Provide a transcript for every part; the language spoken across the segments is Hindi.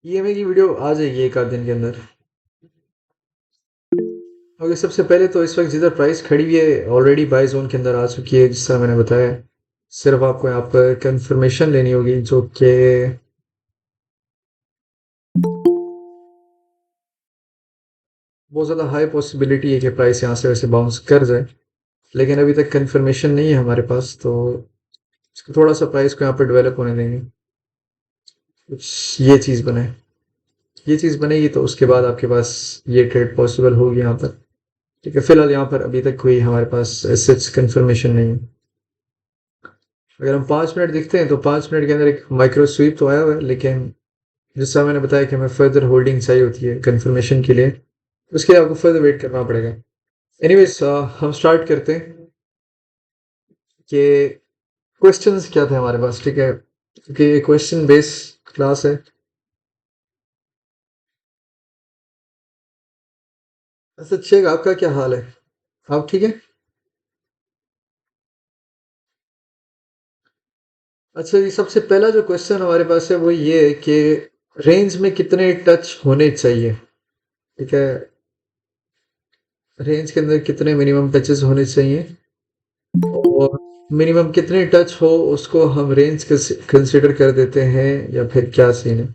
ईएमआई की वीडियो आ जाएगी एक आध दिन के अंदर। ओके, सबसे पहले तो इस वक्त जिधर प्राइस खड़ी हुई है ऑलरेडी बाय जोन के अंदर आ चुकी है, जिस तरह मैंने बताया। सिर्फ आपको यहाँ पर कंफर्मेशन लेनी होगी, जो कि बहुत ज़्यादा हाई पॉसिबिलिटी है कि प्राइस यहाँ से वैसे बाउंस कर जाए, लेकिन अभी तक कंफर्मेशन नहीं है हमारे पास, तो इसको थोड़ा सा प्राइस को यहाँ पर डेवलप होने देंगे। कुछ ये चीज़ बनेगी तो उसके बाद आपके पास ये ट्रेड पॉसिबल होगी यहाँ पर। ठीक है, फिलहाल यहाँ पर अभी तक कोई हमारे पास सच कंफर्मेशन नहीं है। अगर हम 5 मिनट देखते हैं तो 5 मिनट के अंदर एक माइक्रो स्वीप तो आया हुआ है, लेकिन जिस तरह मैंने बताया कि हमें फर्दर होल्डिंग चाहिए होती है कंफर्मेशन के लिए, उसके लिए आपको फर्दर वेट करना पड़ेगा। एनीवेज, हम स्टार्ट करते हैं कि क्वेश्चंस क्या थे हमारे पास। ठीक है, क्योंकि क्वेश्चन बेस क्लास है। अच्छा शेख, आपका क्या हाल है? आप ठीक है? अच्छा जी, सबसे पहला जो क्वेश्चन हमारे पास है वो ये है कि रेंज में कितने टच होने चाहिए। ठीक है, रेंज के अंदर कितने मिनिमम टचेस होने चाहिए, और मिनिमम कितने टच हो उसको हम रेंज कंसिडर कर देते हैं, या फिर क्या सीन है?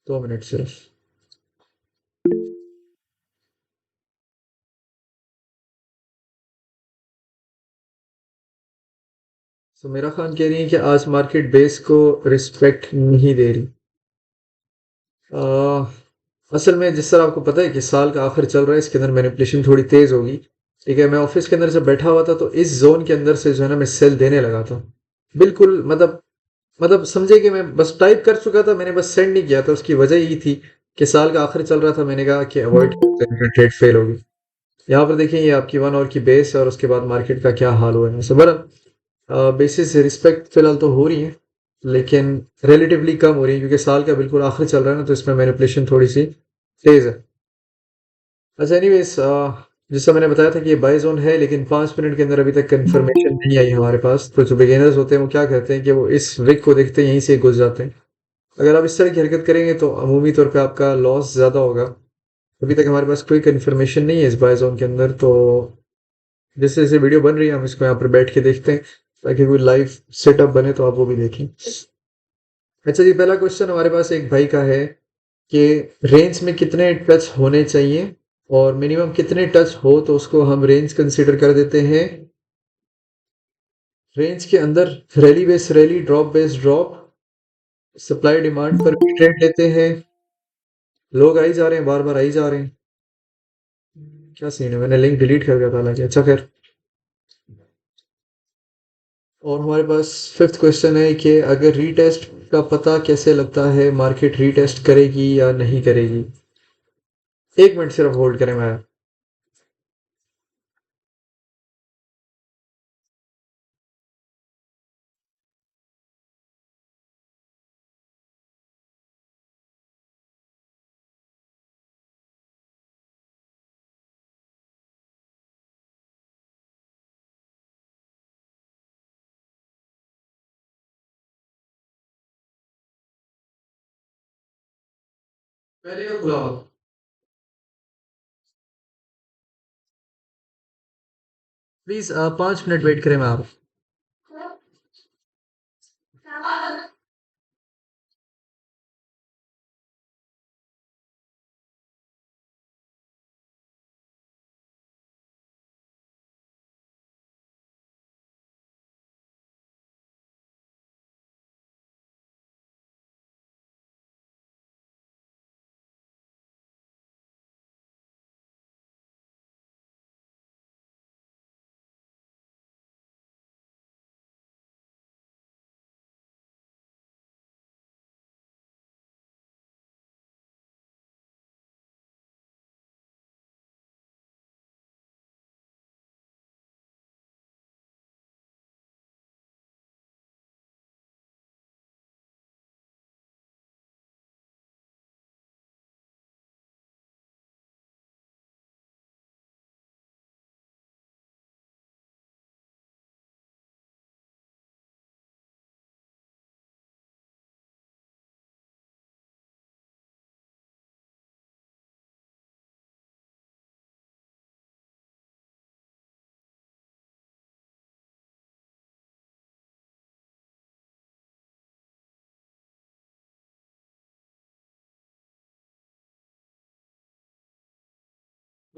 2 मिनट सिर्फ। तो मेरा खान कह रही है कि आज मार्केट बेस को रिस्पेक्ट नहीं दे रही। आ, असल में जिस तरह आपको पता है कि साल का आखिर चल रहा है, इसके अंदर मैनिपुलेशन थोड़ी तेज होगी। ठीक है, मैं ऑफिस के अंदर जब बैठा हुआ था तो इस जोन के अंदर से जो है ना, मैं सेल देने लगा था। बिल्कुल, मतलब समझे कि मैं बस टाइप कर चुका था, मैंने बस सेंड नहीं किया था। उसकी वजह यही थी कि साल का आखिर चल रहा था, मैंने कहा कि अवॉइड ट्रेड फेल होगी। यहाँ पर देखें, ये आपकी 1 आवर की बेस है और उसके बाद मार्केट का क्या हाल हुआ है। सब बेसिस रिस्पेक्ट फिलहाल तो हो रही है, लेकिन रिलेटिवली कम हो रही है, क्योंकि साल का बिल्कुल आखिर चल रहा है ना, तो इसमें मैनिपुलेशन थोड़ी सी तेज है। अच्छा, एनीवेज, जैसा मैंने बताया था कि ये बाय जोन है, लेकिन 5 मिनट के अंदर अभी तक कंफर्मेशन नहीं आई हमारे पास। तो जो बिगिनर्स होते हैं वो क्या करते हैं कि वो इस विक को देखते हैं यहीं से घुस जाते हैं। अगर आप इस तरह की हरकत करेंगे तो अमूमी तौर पे आपका लॉस ज़्यादा होगा। अभी तक हमारे पास कोई कंफर्मेशन नहीं है इस बाय जोन के अंदर, तो जैसे जैसे वीडियो बन रही है हम इसको यहाँ पर बैठ के देखते हैं, ताकि कोई लाइव सेटअप बने तो आप वो भी देखें। अच्छा जी, पहला क्वेश्चन हमारे पास एक भाई का है कि रेंज में कितने टच होने चाहिए, और मिनिमम कितने टच हो तो उसको हम रेंज कंसीडर कर देते हैं। रेंज के अंदर rally base rally, drop base drop, supply demand पर भी ट्रेड लेते हैं। लोग आई जा रहे हैं, बार बार आई जा रहे हैं। क्या सीन है? मैंने लिंक डिलीट कर दिया था हालांकि। अच्छा खैर, और हमारे पास फिफ्थ क्वेश्चन है कि अगर रीटेस्ट का पता कैसे लगता है, मार्केट रीटेस्ट करेगी या नहीं करेगी। 1 मिनट सिर्फ होल्ड करें मैं। पहले का खुला हुआ। प्लीज 5 मिनट वेट करें मैं आप।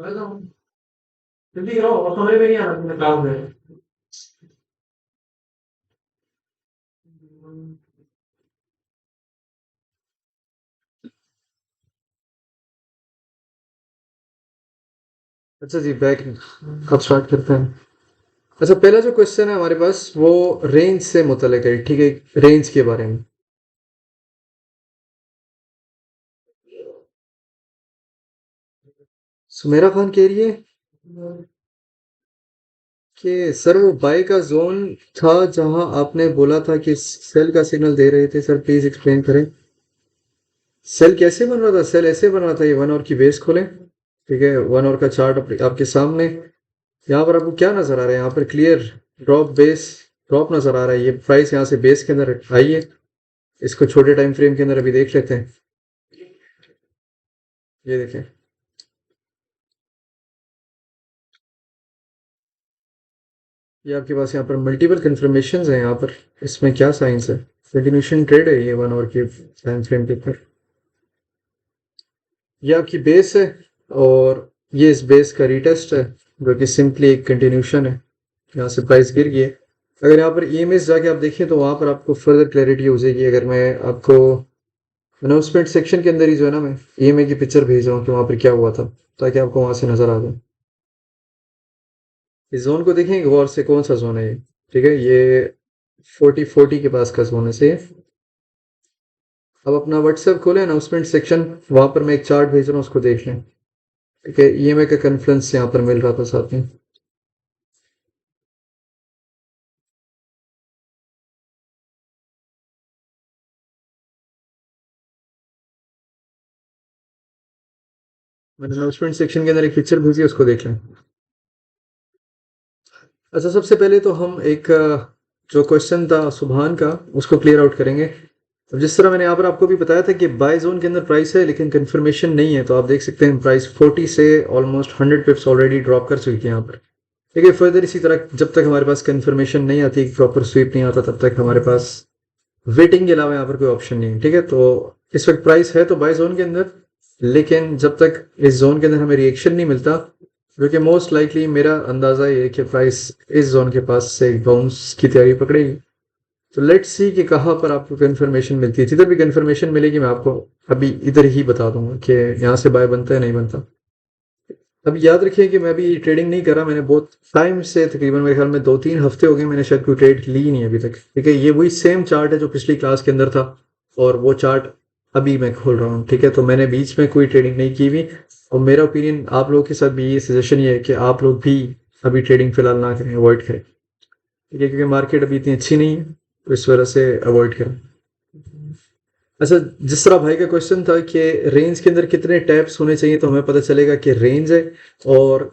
जल्दी करो और कमरे में नहीं आना तुमने काम में। अच्छा जी, बैक अब स्टार्ट करते हैं। अच्छा, पहला जो क्वेश्चन है हमारे पास वो रेंज से मुतल्लिक है, ठीक है, रेंज के बारे में। सुमेरा खान कह रही है कि सर वो बाय का जोन था जहां आपने बोला था कि सेल का सिग्नल दे रहे थे, सर प्लीज एक्सप्लेन करें। सेल कैसे बन रहा था? सेल ऐसे बन रहा था, ये 1 आवर की बेस खोलें, ठीक है, 1 आवर का चार्ट आपके सामने। यहाँ पर आपको क्या नजर आ रहा है? यहाँ पर क्लियर ड्रॉप, बेस ड्रॉप नजर आ रहा है। ये प्राइस यहाँ से बेस के अंदर आई है। इसको छोटे टाइम फ्रेम के अंदर अभी देख लेते हैं। ये देखें, ये आपके पास यहाँ पर मल्टीपल कंफर्मेशन है। यहाँ पर इसमें क्या साइंस है? कंटिन्यूशन ट्रेड है ये 1 आवर के टाइम फ्रेम के ऊपर। ये आपकी बेस है और ये इस बेस का रिटेस्ट है, जो कि सिंपली एक कंटिन्यूशन है। यहाँ से प्राइस गिर गई है। अगर यहाँ पर ईएमएस जाके आप देखें तो वहाँ पर आपको फर्दर क्लैरिटी हो जाएगी। अगर मैं आपको अनाउंसमेंट सेक्शन के अंदर ही जो है ना, मैं ईएमए की पिक्चर भेज रहा हूँ कि वहाँ पर क्या हुआ था, ताकि आपको वहाँ से नज़र आ जाए। इस जोन को देखें गौर से, कौन सा जोन है ये? ठीक है, ये 4040 के पास का जोन है से। अब अपना व्हाट्सएप खोलें, अनाउंसमेंट सेक्शन, वहाँ पर मैं एक चार्ट भेज रहा हूँ, उसको देख लें। ठीक है, ईएमए का कन्फ्लुएंस यहाँ पर मिल रहा था साथ में। मैंने अनाउंसमेंट सेक्शन के अंदर एक पिक्चर भेजी, उसको देख लें। अच्छा, सबसे पहले तो हम एक जो क्वेश्चन था सुबहान का, उसको क्लियर आउट करेंगे। अब जिस तरह मैंने यहाँ पर आपको भी बताया था कि बाय जोन के अंदर प्राइस है लेकिन कंफर्मेशन नहीं है, तो आप देख सकते हैं प्राइस 40 से ऑलमोस्ट 100 पिप्स ऑलरेडी ड्रॉप कर चुकी है यहाँ पर। ठीक है, फर्दर इसी तरह जब तक हमारे पास कंफर्मेशन नहीं आती, प्रॉपर स्वीप नहीं आता, तब तक हमारे पास वेटिंग के अलावा यहाँ पर कोई ऑप्शन नहीं है। ठीक है, तो इस वक्त प्राइस है तो बाय जोन के अंदर, लेकिन जब तक इस जोन के अंदर हमें रिएक्शन नहीं मिलता, जो कि मोस्ट लाइकली मेरा अंदाजा ये है कि प्राइस इस जोन के पास से एक बाउंस की तैयारी पकड़ेगी। तो लेट्स सी कि कहाँ पर आपको कंफर्मेशन मिलती है। जिधर भी कंफर्मेशन मिलेगी मैं आपको अभी इधर ही बता दूंगा कि यहाँ से बाय बनता है नहीं बनता। अब याद रखिए कि मैं अभी ट्रेडिंग नहीं कर रहा, मैंने बहुत टाइम से, तकरीबन मेरे ख्याल में 2-3 हफ्ते हो गए, मैंने शायद कोई ट्रेड ली ही नहीं अभी तक। ठीक है, ये वही सेम चार्ट है जो पिछली क्लास के अंदर था, और वो चार्ट अभी मैं खोल रहा हूँ। ठीक है, तो मैंने बीच में कोई ट्रेडिंग नहीं की हुई, और मेरा ओपिनियन आप लोगों के साथ भी ये सजेशन ये है कि आप लोग भी अभी ट्रेडिंग फिलहाल ना करें, अवॉइड करें। ठीक है, क्योंकि मार्केट अभी इतनी अच्छी नहीं है, तो इस वजह से अवॉइड करें। अच्छा, जिस तरह भाई का क्वेश्चन था कि रेंज के अंदर कितने टैप्स होने चाहिए, तो हमें पता चलेगा कि रेंज है और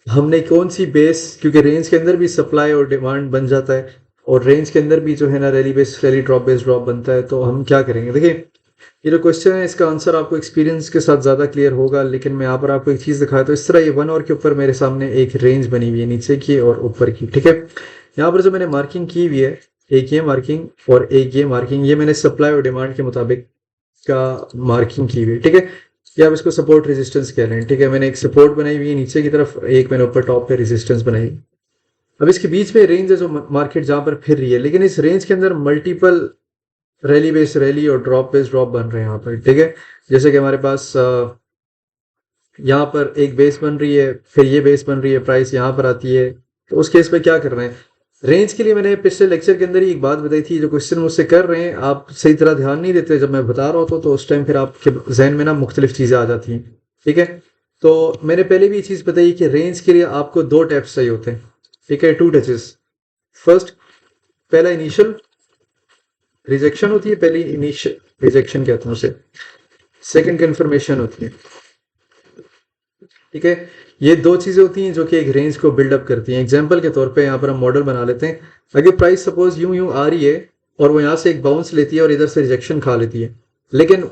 हमने कौन सी बेस, क्योंकि रेंज के अंदर भी सप्लाई और डिमांड बन जाता है, और रेंज के अंदर भी जो है ना rally base, rally drop base drop बनता है। तो हम क्या करेंगे? देखिए, ये जो क्वेश्चन है इसका आंसर आपको एक्सपीरियंस के साथ ज़्यादा क्लियर होगा, लेकिन मैं यहाँ पर आपको एक चीज़ दिखाया, तो इस तरह ये 1 आवर के ऊपर मेरे सामने एक रेंज बनी हुई है, नीचे की और ऊपर की। ठीक है, यहाँ पर जो मैंने मार्किंग की हुई है, एक ये मार्किंग और एक ये मार्किंग, ये मैंने सप्लाई और डिमांड के मुताबिक का मार्किंग की हुई है। ठीक है, या आप इसको सपोर्ट रेजिस्टेंस कह रहे हैं। ठीक है, मैंने एक सपोर्ट बनाई हुई है नीचे की तरफ, एक मैंने ऊपर टॉप पे रेजिस्टेंस बनाई है। अब इसके बीच में रेंज है जो मार्केट जहां पर फिर रही है, लेकिन इस रेंज के अंदर मल्टीपल रैली बेस रैली और ड्रॉप बेस ड्रॉप बन रहे हैं यहाँ पर। ठीक है, जैसे कि हमारे पास यहाँ पर एक बेस बन रही है, फिर ये बेस बन रही है, प्राइस यहाँ पर आती है, तो उस केस पे क्या करना है? रेंज के लिए मैंने पिछले लेक्चर के अंदर ही एक बात बताई थी, जो क्वेश्चन मुझसे कर रहे हैं आप सही तरह ध्यान नहीं देते जब मैं बता रहा होता तो उस टाइम फिर आपके जहन में ना मुख्तलिफ चीज़ें आ जाती हैं। ठीक है, तो मैंने पहले भी ये चीज़ बताई कि रेंज के लिए आपको 2 टैप्स चाहिए होते हैं। ठीक है, 2 टचेस। फर्स्ट, पहला इनिशियल रिजेक्शन होती है, पहली इनिशियल रिजेक्शन कहते हैं उसे, सेकंड कंफर्मेशन होती है। ठीक है, ये 2 चीज़ें होती हैं जो कि एक रेंज को बिल्डअप करती हैं। एग्जाम्पल के तौर पे यहाँ पर हम मॉडल बना लेते हैं। अगर प्राइस सपोज यूं यूं आ रही है और वो यहाँ से एक बाउंस लेती है और इधर से रिजेक्शन खा लेती है, लेकिन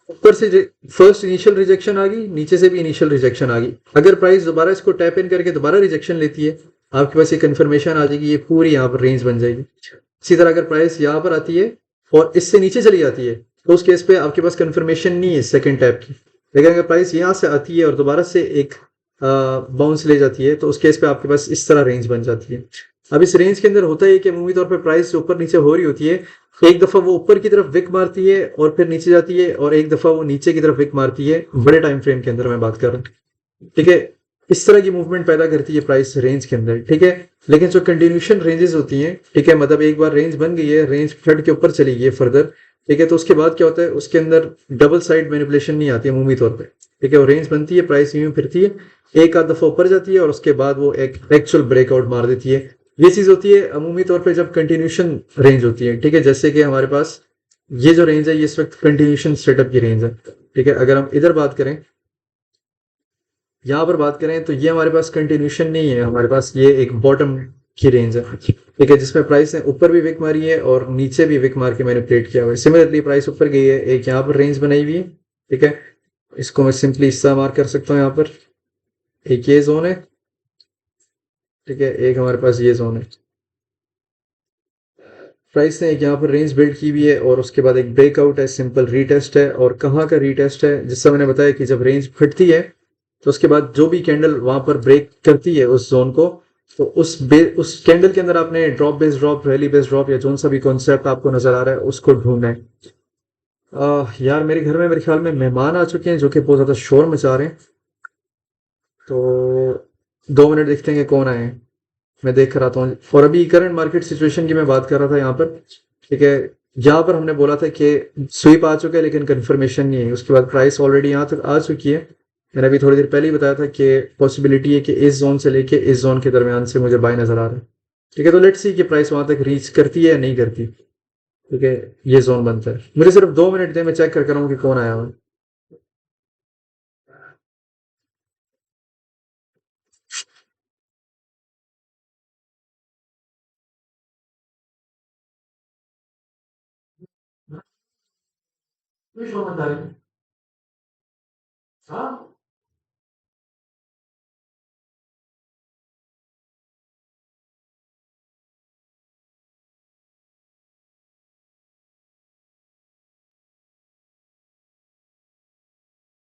ऊपर से फर्स्ट इनिशियल रिजेक्शन आ गई, नीचे से भी इनिशियल रिजेक्शन आ गई, अगर प्राइस दोबारा इसको टैप इन करके दोबारा रिजेक्शन लेती है, आपके पास ये कन्फर्मेशन आ जाएगी, ये पूरी यहाँ पर रेंज बन जाएगी। इसी तरह अगर प्राइस यहाँ पर आती है और इससे नीचे चली जाती है, तो उस केस पे आपके पास कन्फर्मेशन नहीं है सेकेंड टैप की। लेकिन अगर प्राइस यहाँ से आती है और दोबारा से एक बाउंस ले जाती है, तो उस केस पे आपके पास इस तरह रेंज बन जाती है। अब इस रेंज के अंदर होता है कि अमूमी तौर पे प्राइस ऊपर नीचे हो रही होती है, एक दफ़ा वो ऊपर की तरफ विक मारती है और फिर नीचे जाती है, और एक दफ़ा वो नीचे की तरफ विक मारती है, बड़े टाइम फ्रेम के अंदर मैं बात कर रहा हूँ, ठीक है। इस तरह की मूवमेंट पैदा करती है प्राइस रेंज के अंदर, ठीक है। लेकिन जो कंटिन्यूशन रेंजेस होती हैं, ठीक है, मतलब एक बार रेंज बन गई है, रेंज फट के ऊपर चली गई है फर्दर, ठीक है, तो उसके बाद क्या होता है, उसके अंदर डबल साइड मैनिपुलेशन नहीं आती है अमूमी तौर पे, ठीक है। वो रेंज बनती है, प्राइस यूं फिरती है, एक आध दफ़ा ऊपर जाती है और उसके बाद वो एक एक्चुअल ब्रेकआउट मार देती है। ये चीज़ होती है अमूमी तौर पे जब कंटिन्यूशन रेंज होती है, ठीक है। जैसे कि हमारे पास ये जो रेंज है, ये इस वक्त कंटिन्यूशन सेटअप की रेंज है, ठीक है। अगर हम इधर बात करें, यहाँ पर बात करें, तो ये हमारे पास कंटिन्यूशन नहीं है, हमारे पास ये एक बॉटम की रेंज है, ठीक है, जिसमें प्राइस ने ऊपर भी विक मारी है और नीचे भी विक मार के मैनिपुलेट किया हुआ है। सिमिलरली प्राइस ऊपर गई है, एक यहाँ पर रेंज बनाई हुई है, ठीक है, इसको मैं सिंपली हिस्सा मार्क कर सकता हूँ यहाँ पर। एक ये जोन है, ठीक है, एक हमारे पास ये जोन है। प्राइस ने एक यहाँ पर रेंज बिल्ड की हुई है और उसके बाद एक ब्रेकआउट है, सिंपल रीटेस्ट है। और कहाँ का रीटेस्ट है, जिससे मैंने बताया कि जब रेंज फटती है तो उसके बाद जो भी कैंडल वहां पर ब्रेक करती है उस जोन को, तो उस कैंडल के अंदर आपने drop based drop, rally based drop, या जोन सा भी कॉन्सेप्ट आपको नजर आ रहा है, उसको ढूंढना है। यार मेरे घर में मेरे ख्याल में मेहमान आ चुके हैं जो कि बहुत ज्यादा शोर मचा रहे हैं, तो 2 मिनट देखते हैं कि कौन आए हैं, मैं देख कर आता हूँ। और अभी करंट मार्केट सिचुएशन की मैं बात कर रहा था यहाँ पर, ठीक है। यहाँ पर हमने बोला था कि स्वीप आ चुका है लेकिन कंफर्मेशन नहीं है, उसके बाद प्राइस ऑलरेडी यहाँ तक आ चुकी है। मैंने अभी थोड़ी देर पहले ही बताया था कि पॉसिबिलिटी है कि इस जोन से लेके इस जोन के दरमियान से मुझे बाय नजर आ रहा है, ठीक है। तो लेट्स सी कि प्राइस वहां तक रीच करती है या नहीं करती, ठीक है। ये जोन बनता है, मुझे सिर्फ 2 मिनट दे, मैं चेक कर रहा हूँ कि कौन आया हुआ है। हाँ,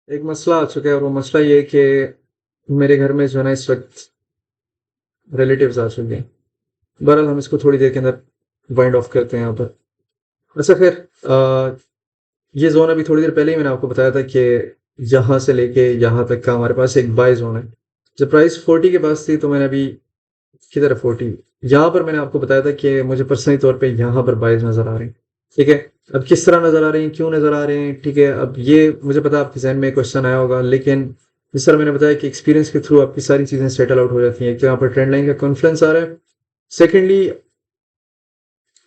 एक मसला आ चुका है, और वो मसला ये है कि मेरे घर में जो है ना इस वक्त रिलेटिव्स आ चुके हैं। बहरहाल हम इसको थोड़ी देर के अंदर वाइंड ऑफ करते हैं यहाँ पर। अच्छा खैर, ये जोन अभी थोड़ी देर पहले ही मैंने आपको बताया था कि यहाँ से लेके यहाँ तक का हमारे पास एक बाय जोन है। जब प्राइस 40 के पास थी तो मैंने अभी, किधर है 40, यहाँ पर मैंने आपको बताया था कि मुझे पर्सनली तौर पे यहाँ पर बायज नजर आ रहे हैं, ठीक है। अब किस तरह नजर आ रहे हैं, क्यों नजर आ रहे हैं, ठीक है, अब ये मुझे पता है आपके जहन में क्वेश्चन आया होगा, लेकिन जिस तरह मैंने बताया कि एक्सपीरियंस के थ्रू आपकी सारी चीजें सेटल आउट हो जाती हैं। कि यहाँ पर ट्रेंड लाइन का कॉन्फ्लुएंस आ रहा है। सेकेंडली,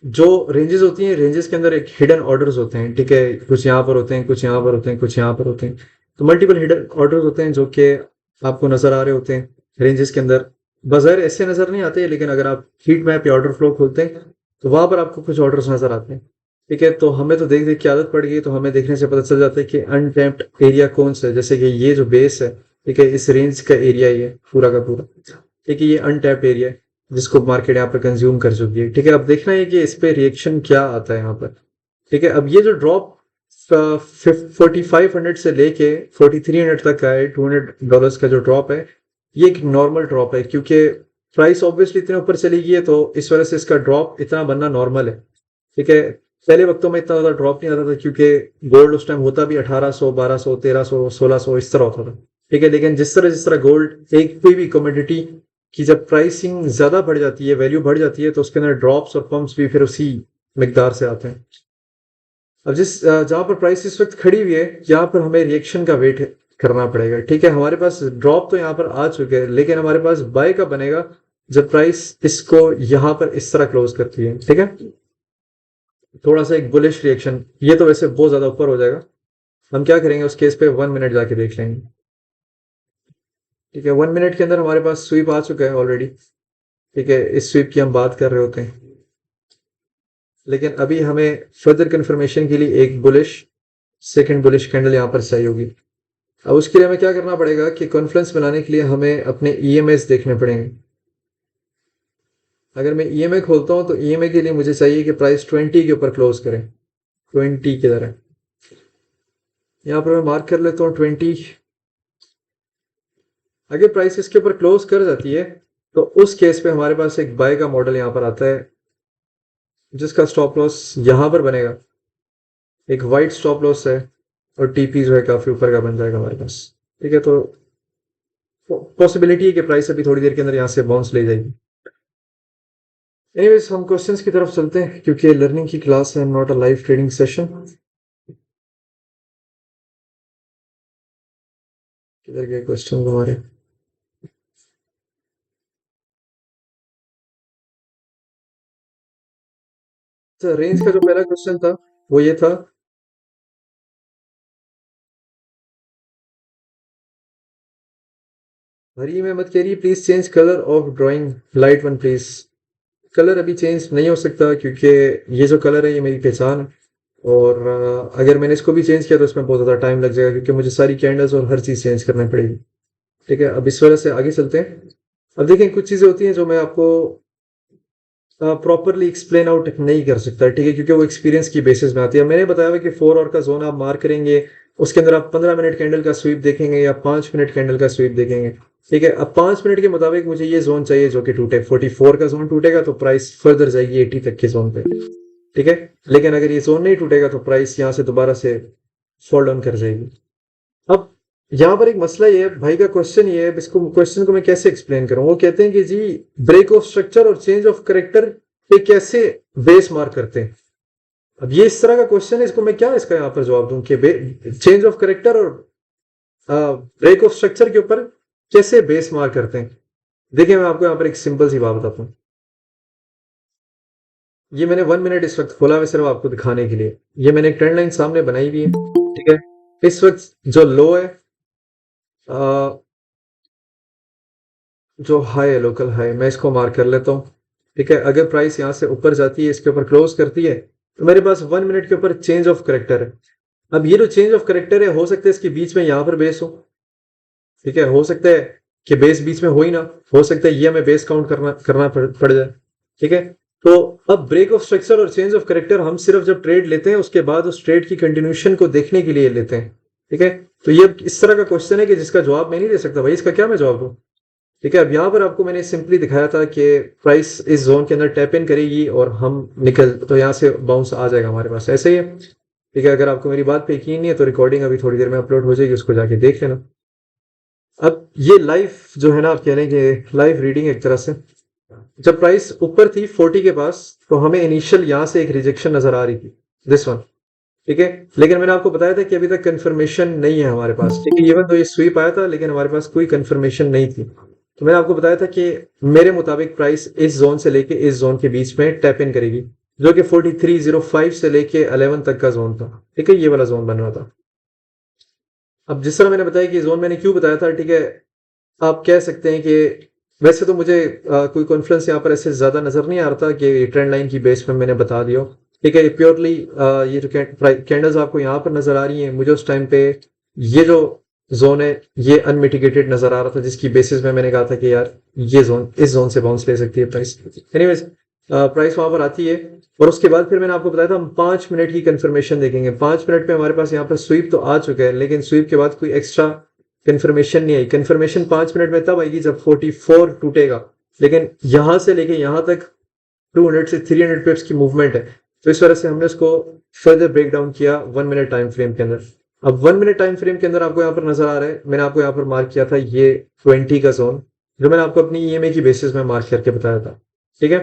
जो रेंजेस होती हैं, रेंजेस के अंदर एक हिडन ऑर्डर्स होते हैं, ठीक है, कुछ यहाँ पर होते हैं, कुछ यहाँ पर होते हैं, कुछ यहाँ पर होते हैं। तो मल्टीपल हिडन ऑर्डर्स होते हैं जो कि आपको नजर आ रहे होते हैं रेंजेस के अंदर। बाजार ऐसे नजर नहीं आते, लेकिन अगर आप हीट मैप या ऑर्डर फ्लो खोलते हैं तो वहां पर आपको कुछ ऑर्डर्स नजर आते हैं, ठीक है। तो हमें तो देख देख की आदत पड़ गई, तो हमें देखने से पता चल जाता है कि अनटैप्ड एरिया कौन सा है। जैसे कि ये जो बेस है, ठीक है, इस रेंज का एरिया ही है पूरा का पूरा, ठीक है, ये अनटैप्ड एरिया है जिसको मार्केट यहाँ पर कंज्यूम कर चुकी है, ठीक है। अब देखना है कि इस पे रिएक्शन क्या आता है यहाँ पर, ठीक है। अब ये जो ड्रॉप 4500 से लेके 4300 तक का है, $200 का जो ड्रॉप है, ये एक नॉर्मल ड्रॉप है, क्योंकि प्राइस ऑब्वियसली इतने ऊपर चली गई है, तो इस वजह से इसका ड्रॉप इतना बनना नॉर्मल है, ठीक है। पहले वक्तों में इतना ज्यादा ड्रॉप नहीं आता था, क्योंकि गोल्ड उस टाइम होता भी 1800, 1200, 1300, 1600 इस तरह होता था, ठीक है। लेकिन जिस तरह गोल्ड, एक कोई भी कमोडिटी की जब प्राइसिंग ज्यादा बढ़ जाती है, वैल्यू बढ़ जाती है, तो उसके अंदर ड्रॉप्स और पंप्स भी फिर उसी मिकदार से आते हैं। अब जहां पर प्राइस इस वक्त खड़ी हुई है, यहाँ पर हमें रिएक्शन का वेट करना पड़ेगा, ठीक है। हमारे पास ड्रॉप तो यहाँ पर आ चुके हैं, लेकिन हमारे पास बाय का बनेगा जब प्राइस इसको यहाँ पर इस तरह क्लोज करती है, ठीक है। थोड़ा सा एक बुलिश रिएक्शन, ये तो वैसे बहुत ज्यादा ऊपर हो जाएगा। हम क्या करेंगे उस केस पे 1 मिनट जाके देख लेंगे, ठीक है। 1 मिनट के अंदर हमारे पास स्वीप आ चुका है ऑलरेडी, ठीक है। इस स्वीप की हम बात कर रहे होते हैं, लेकिन अभी हमें फर्दर कंफर्मेशन के लिए एक बुलिश, सेकंड बुलिश कैंडल यहाँ पर चाहिए होगी। अब उसके लिए हमें क्या करना पड़ेगा कि कॉन्फ्लेंस बनाने के लिए हमें अपने ईएमएस देखने पड़ेंगे। अगर मैं ईएमए खोलता हूं तो ईएमए के लिए मुझे चाहिए कि प्राइस 20 के ऊपर क्लोज करें, 20 की तरह। यहाँ पर मैं मार्क कर लेता हूँ 20, अगर प्राइस इसके ऊपर क्लोज कर जाती है तो उस केस पे हमारे पास एक बाय का मॉडल यहाँ पर आता है जिसका स्टॉप लॉस यहाँ पर बनेगा, एक वाइट स्टॉप लॉस है, और टीपी जो है काफी ऊपर का बन जाएगा हमारे पास। ठीक है, तो पॉसिबिलिटी है कि प्राइस अभी थोड़ी देर के अंदर यहाँ से बाउंस ले जाएगी। एनीवेज हम क्वेश्चंस की तरफ चलते हैं क्योंकि लर्निंग की क्लास है, not a live trading session. किधर गए क्वेश्चन हमारे? तो रेंज का जो पहला क्वेश्चन था वो ये था, हरी में मत करिए please change colour of drawing, light one please. Colour अभी चेंज नहीं हो सकता क्योंकि ये जो कलर है ये मेरी पहचान है, और अगर मैंने इसको भी चेंज किया तो इसमें बहुत ज़्यादा टाइम लग जाएगा क्योंकि मुझे सारी कैंडल्स और हर चीज़ चेंज करनी पड़ेगी। ठीक है, अब इस वजह से आगे चलते हैं। अब देखें, कुछ चीज़ें होती हैं जो मैं आपको प्रॉपरली एक्सप्लेन आउट नहीं कर सकता, ठीक है, क्योंकि वो एक्सपीरियंस की बेसिस में आती है। मैंने बताया हुआ कि 4 आवर का जोन आप मार्क करेंगे, उसके अंदर आप 15 मिनट कैंडल का स्वीप देखेंगे या 5 मिनट कैंडल का स्वीप देखेंगे। ठीक है, अब 5 मिनट के मुताबिक मुझे ये जोन चाहिए जो कि टूटे। 44 का जोन टूटेगा तो प्राइस फर्दर जाएगी 80 तक के जोन पे। ठीक है, लेकिन अगर ये जोन नहीं टूटेगा तो प्राइस यहाँ से दोबारा से फॉल डाउन कर जाएगी। अब यहाँ पर एक मसला ये है, भाई का क्वेश्चन ये है, इसको क्वेश्चन को मैं कैसे एक्सप्लेन करूं। वो कहते हैं कि जी ब्रेक ऑफ स्ट्रक्चर और चेंज ऑफ करेक्टर पे कैसे बेस मार्क करते हैं। अब ये इस तरह का क्वेश्चन है, इसको मैं क्या इसका यहाँ पर जवाब दूं कि चेंज ऑफ करेक्टर और ब्रेक ऑफ स्ट्रक्चर के ऊपर कैसे बेस मार्क करते हैं। देखिए, मैं आपको यहाँ पर एक सिंपल सी बात बताता हूँ। ये मैंने 1 मिनट इस वक्त खोला है सिर्फ आपको दिखाने के लिए। ये मैंने एक ट्रेंड लाइन सामने बनाई हुई है। ठीक है, इस वक्त जो लो है, जो हाई है, लोकल हाई, मैं इसको मार्क कर लेता हूँ। ठीक है, अगर प्राइस यहाँ से ऊपर जाती है, इसके ऊपर क्लोज करती है, तो मेरे पास 1 मिनट के ऊपर चेंज ऑफ करेक्टर है। अब ये जो चेंज ऑफ करेक्टर है, हो सकता है इसके बीच में यहाँ पर बेस हो। ठीक है, हो सकता है कि बेस बीच में हो ही ना, हो सकता है ये हमें बेस काउंट करना करना पड़ जाए। ठीक है, तो अब ब्रेक ऑफ स्ट्रक्चर और चेंज ऑफ करेक्टर हम सिर्फ जब ट्रेड लेते हैं उसके बाद उस ट्रेड की कंटिन्यूशन को देखने के लिए लेते हैं। ठीक है, तो ये इस तरह का क्वेश्चन है कि जिसका जवाब मैं नहीं दे सकता भाई, इसका क्या मैं जवाब दूं। ठीक है, अब यहाँ पर आपको मैंने सिंपली दिखाया था कि प्राइस इस जोन के अंदर टैप इन करेगी और हम निकल, तो यहाँ से बाउंस आ जाएगा हमारे पास, ऐसे ही है। ठीक है, अगर आपको मेरी बात पे यकीन नहीं है तो रिकॉर्डिंग अभी थोड़ी देर में अपलोड हो जाएगी, उसको जाके देख लेना। अब ये लाइव जो है ना, आप कह रहे हैं कि लाइव रीडिंग एक तरह से, जब प्राइस ऊपर थी 40 के पास तो हमें इनिशियल यहाँ से एक रिजेक्शन नजर आ रही थी, दिस वन। ठीक है, लेकिन मैंने आपको बताया था कि अभी तक कंफर्मेशन नहीं है हमारे पास। ठीक है, इवन तो ये स्वीप आया था लेकिन हमारे पास कोई कंफर्मेशन नहीं थी। तो मैंने आपको बताया था कि मेरे मुताबिक प्राइस इस जोन से लेके इस जोन के बीच में टैप इन करेगी, जो कि 4305 से लेके 11 तक का जोन था। ठीक है, ये वाला जोन बन रहा था। अब जिस तरह मैंने बताया कि जोन मैंने क्यों बताया था, ठीक है, आप कह सकते हैं कि वैसे तो मुझे कोई कॉन्फ्रेंस यहाँ पर ऐसे ज्यादा नजर नहीं आ रहा था कि ट्रेंड लाइन की बेस पे मैंने बता दिया। ठीक है, प्योरली ये जो कैंडल्स आपको यहाँ पर नजर आ रही हैं, मुझे उस टाइम पे ये जो जोन है ये अनमिटिगेटेड नजर आ रहा था, जिसकी बेसिस में मैंने कहा था कि यार ये जोन, इस जोन से बाउंस ले सकती है प्राइस। एनीवेज, प्राइस वहां पर आती है और उसके बाद फिर मैंने आपको बताया था हम 5 मिनट की कंफर्मेशन देखेंगे। 5 मिनट पे हमारे पास यहाँ पर स्वीप तो आ चुका है, लेकिन स्वीप के बाद कोई एक्स्ट्रा कंफर्मेशन नहीं आई। कंफर्मेशन 5 मिनट में तब आएगी जब 44 टूटेगा, लेकिन यहां से लेके यहां तक 200 से 300 पिप्स की मूवमेंट है, तो इस वजह से हमने उसको फर्दर ब्रेक डाउन किया 1 मिनट टाइम फ्रेम के अंदर। अब 1 मिनट टाइम फ्रेम के अंदर आपको यहाँ पर नजर आ रहा है, मैंने आपको यहाँ पर मार्क किया था ये 20 का जोन, जो मैंने आपको अपनी ईएमए की बेसिस में मार्क करके बताया था। ठीक है,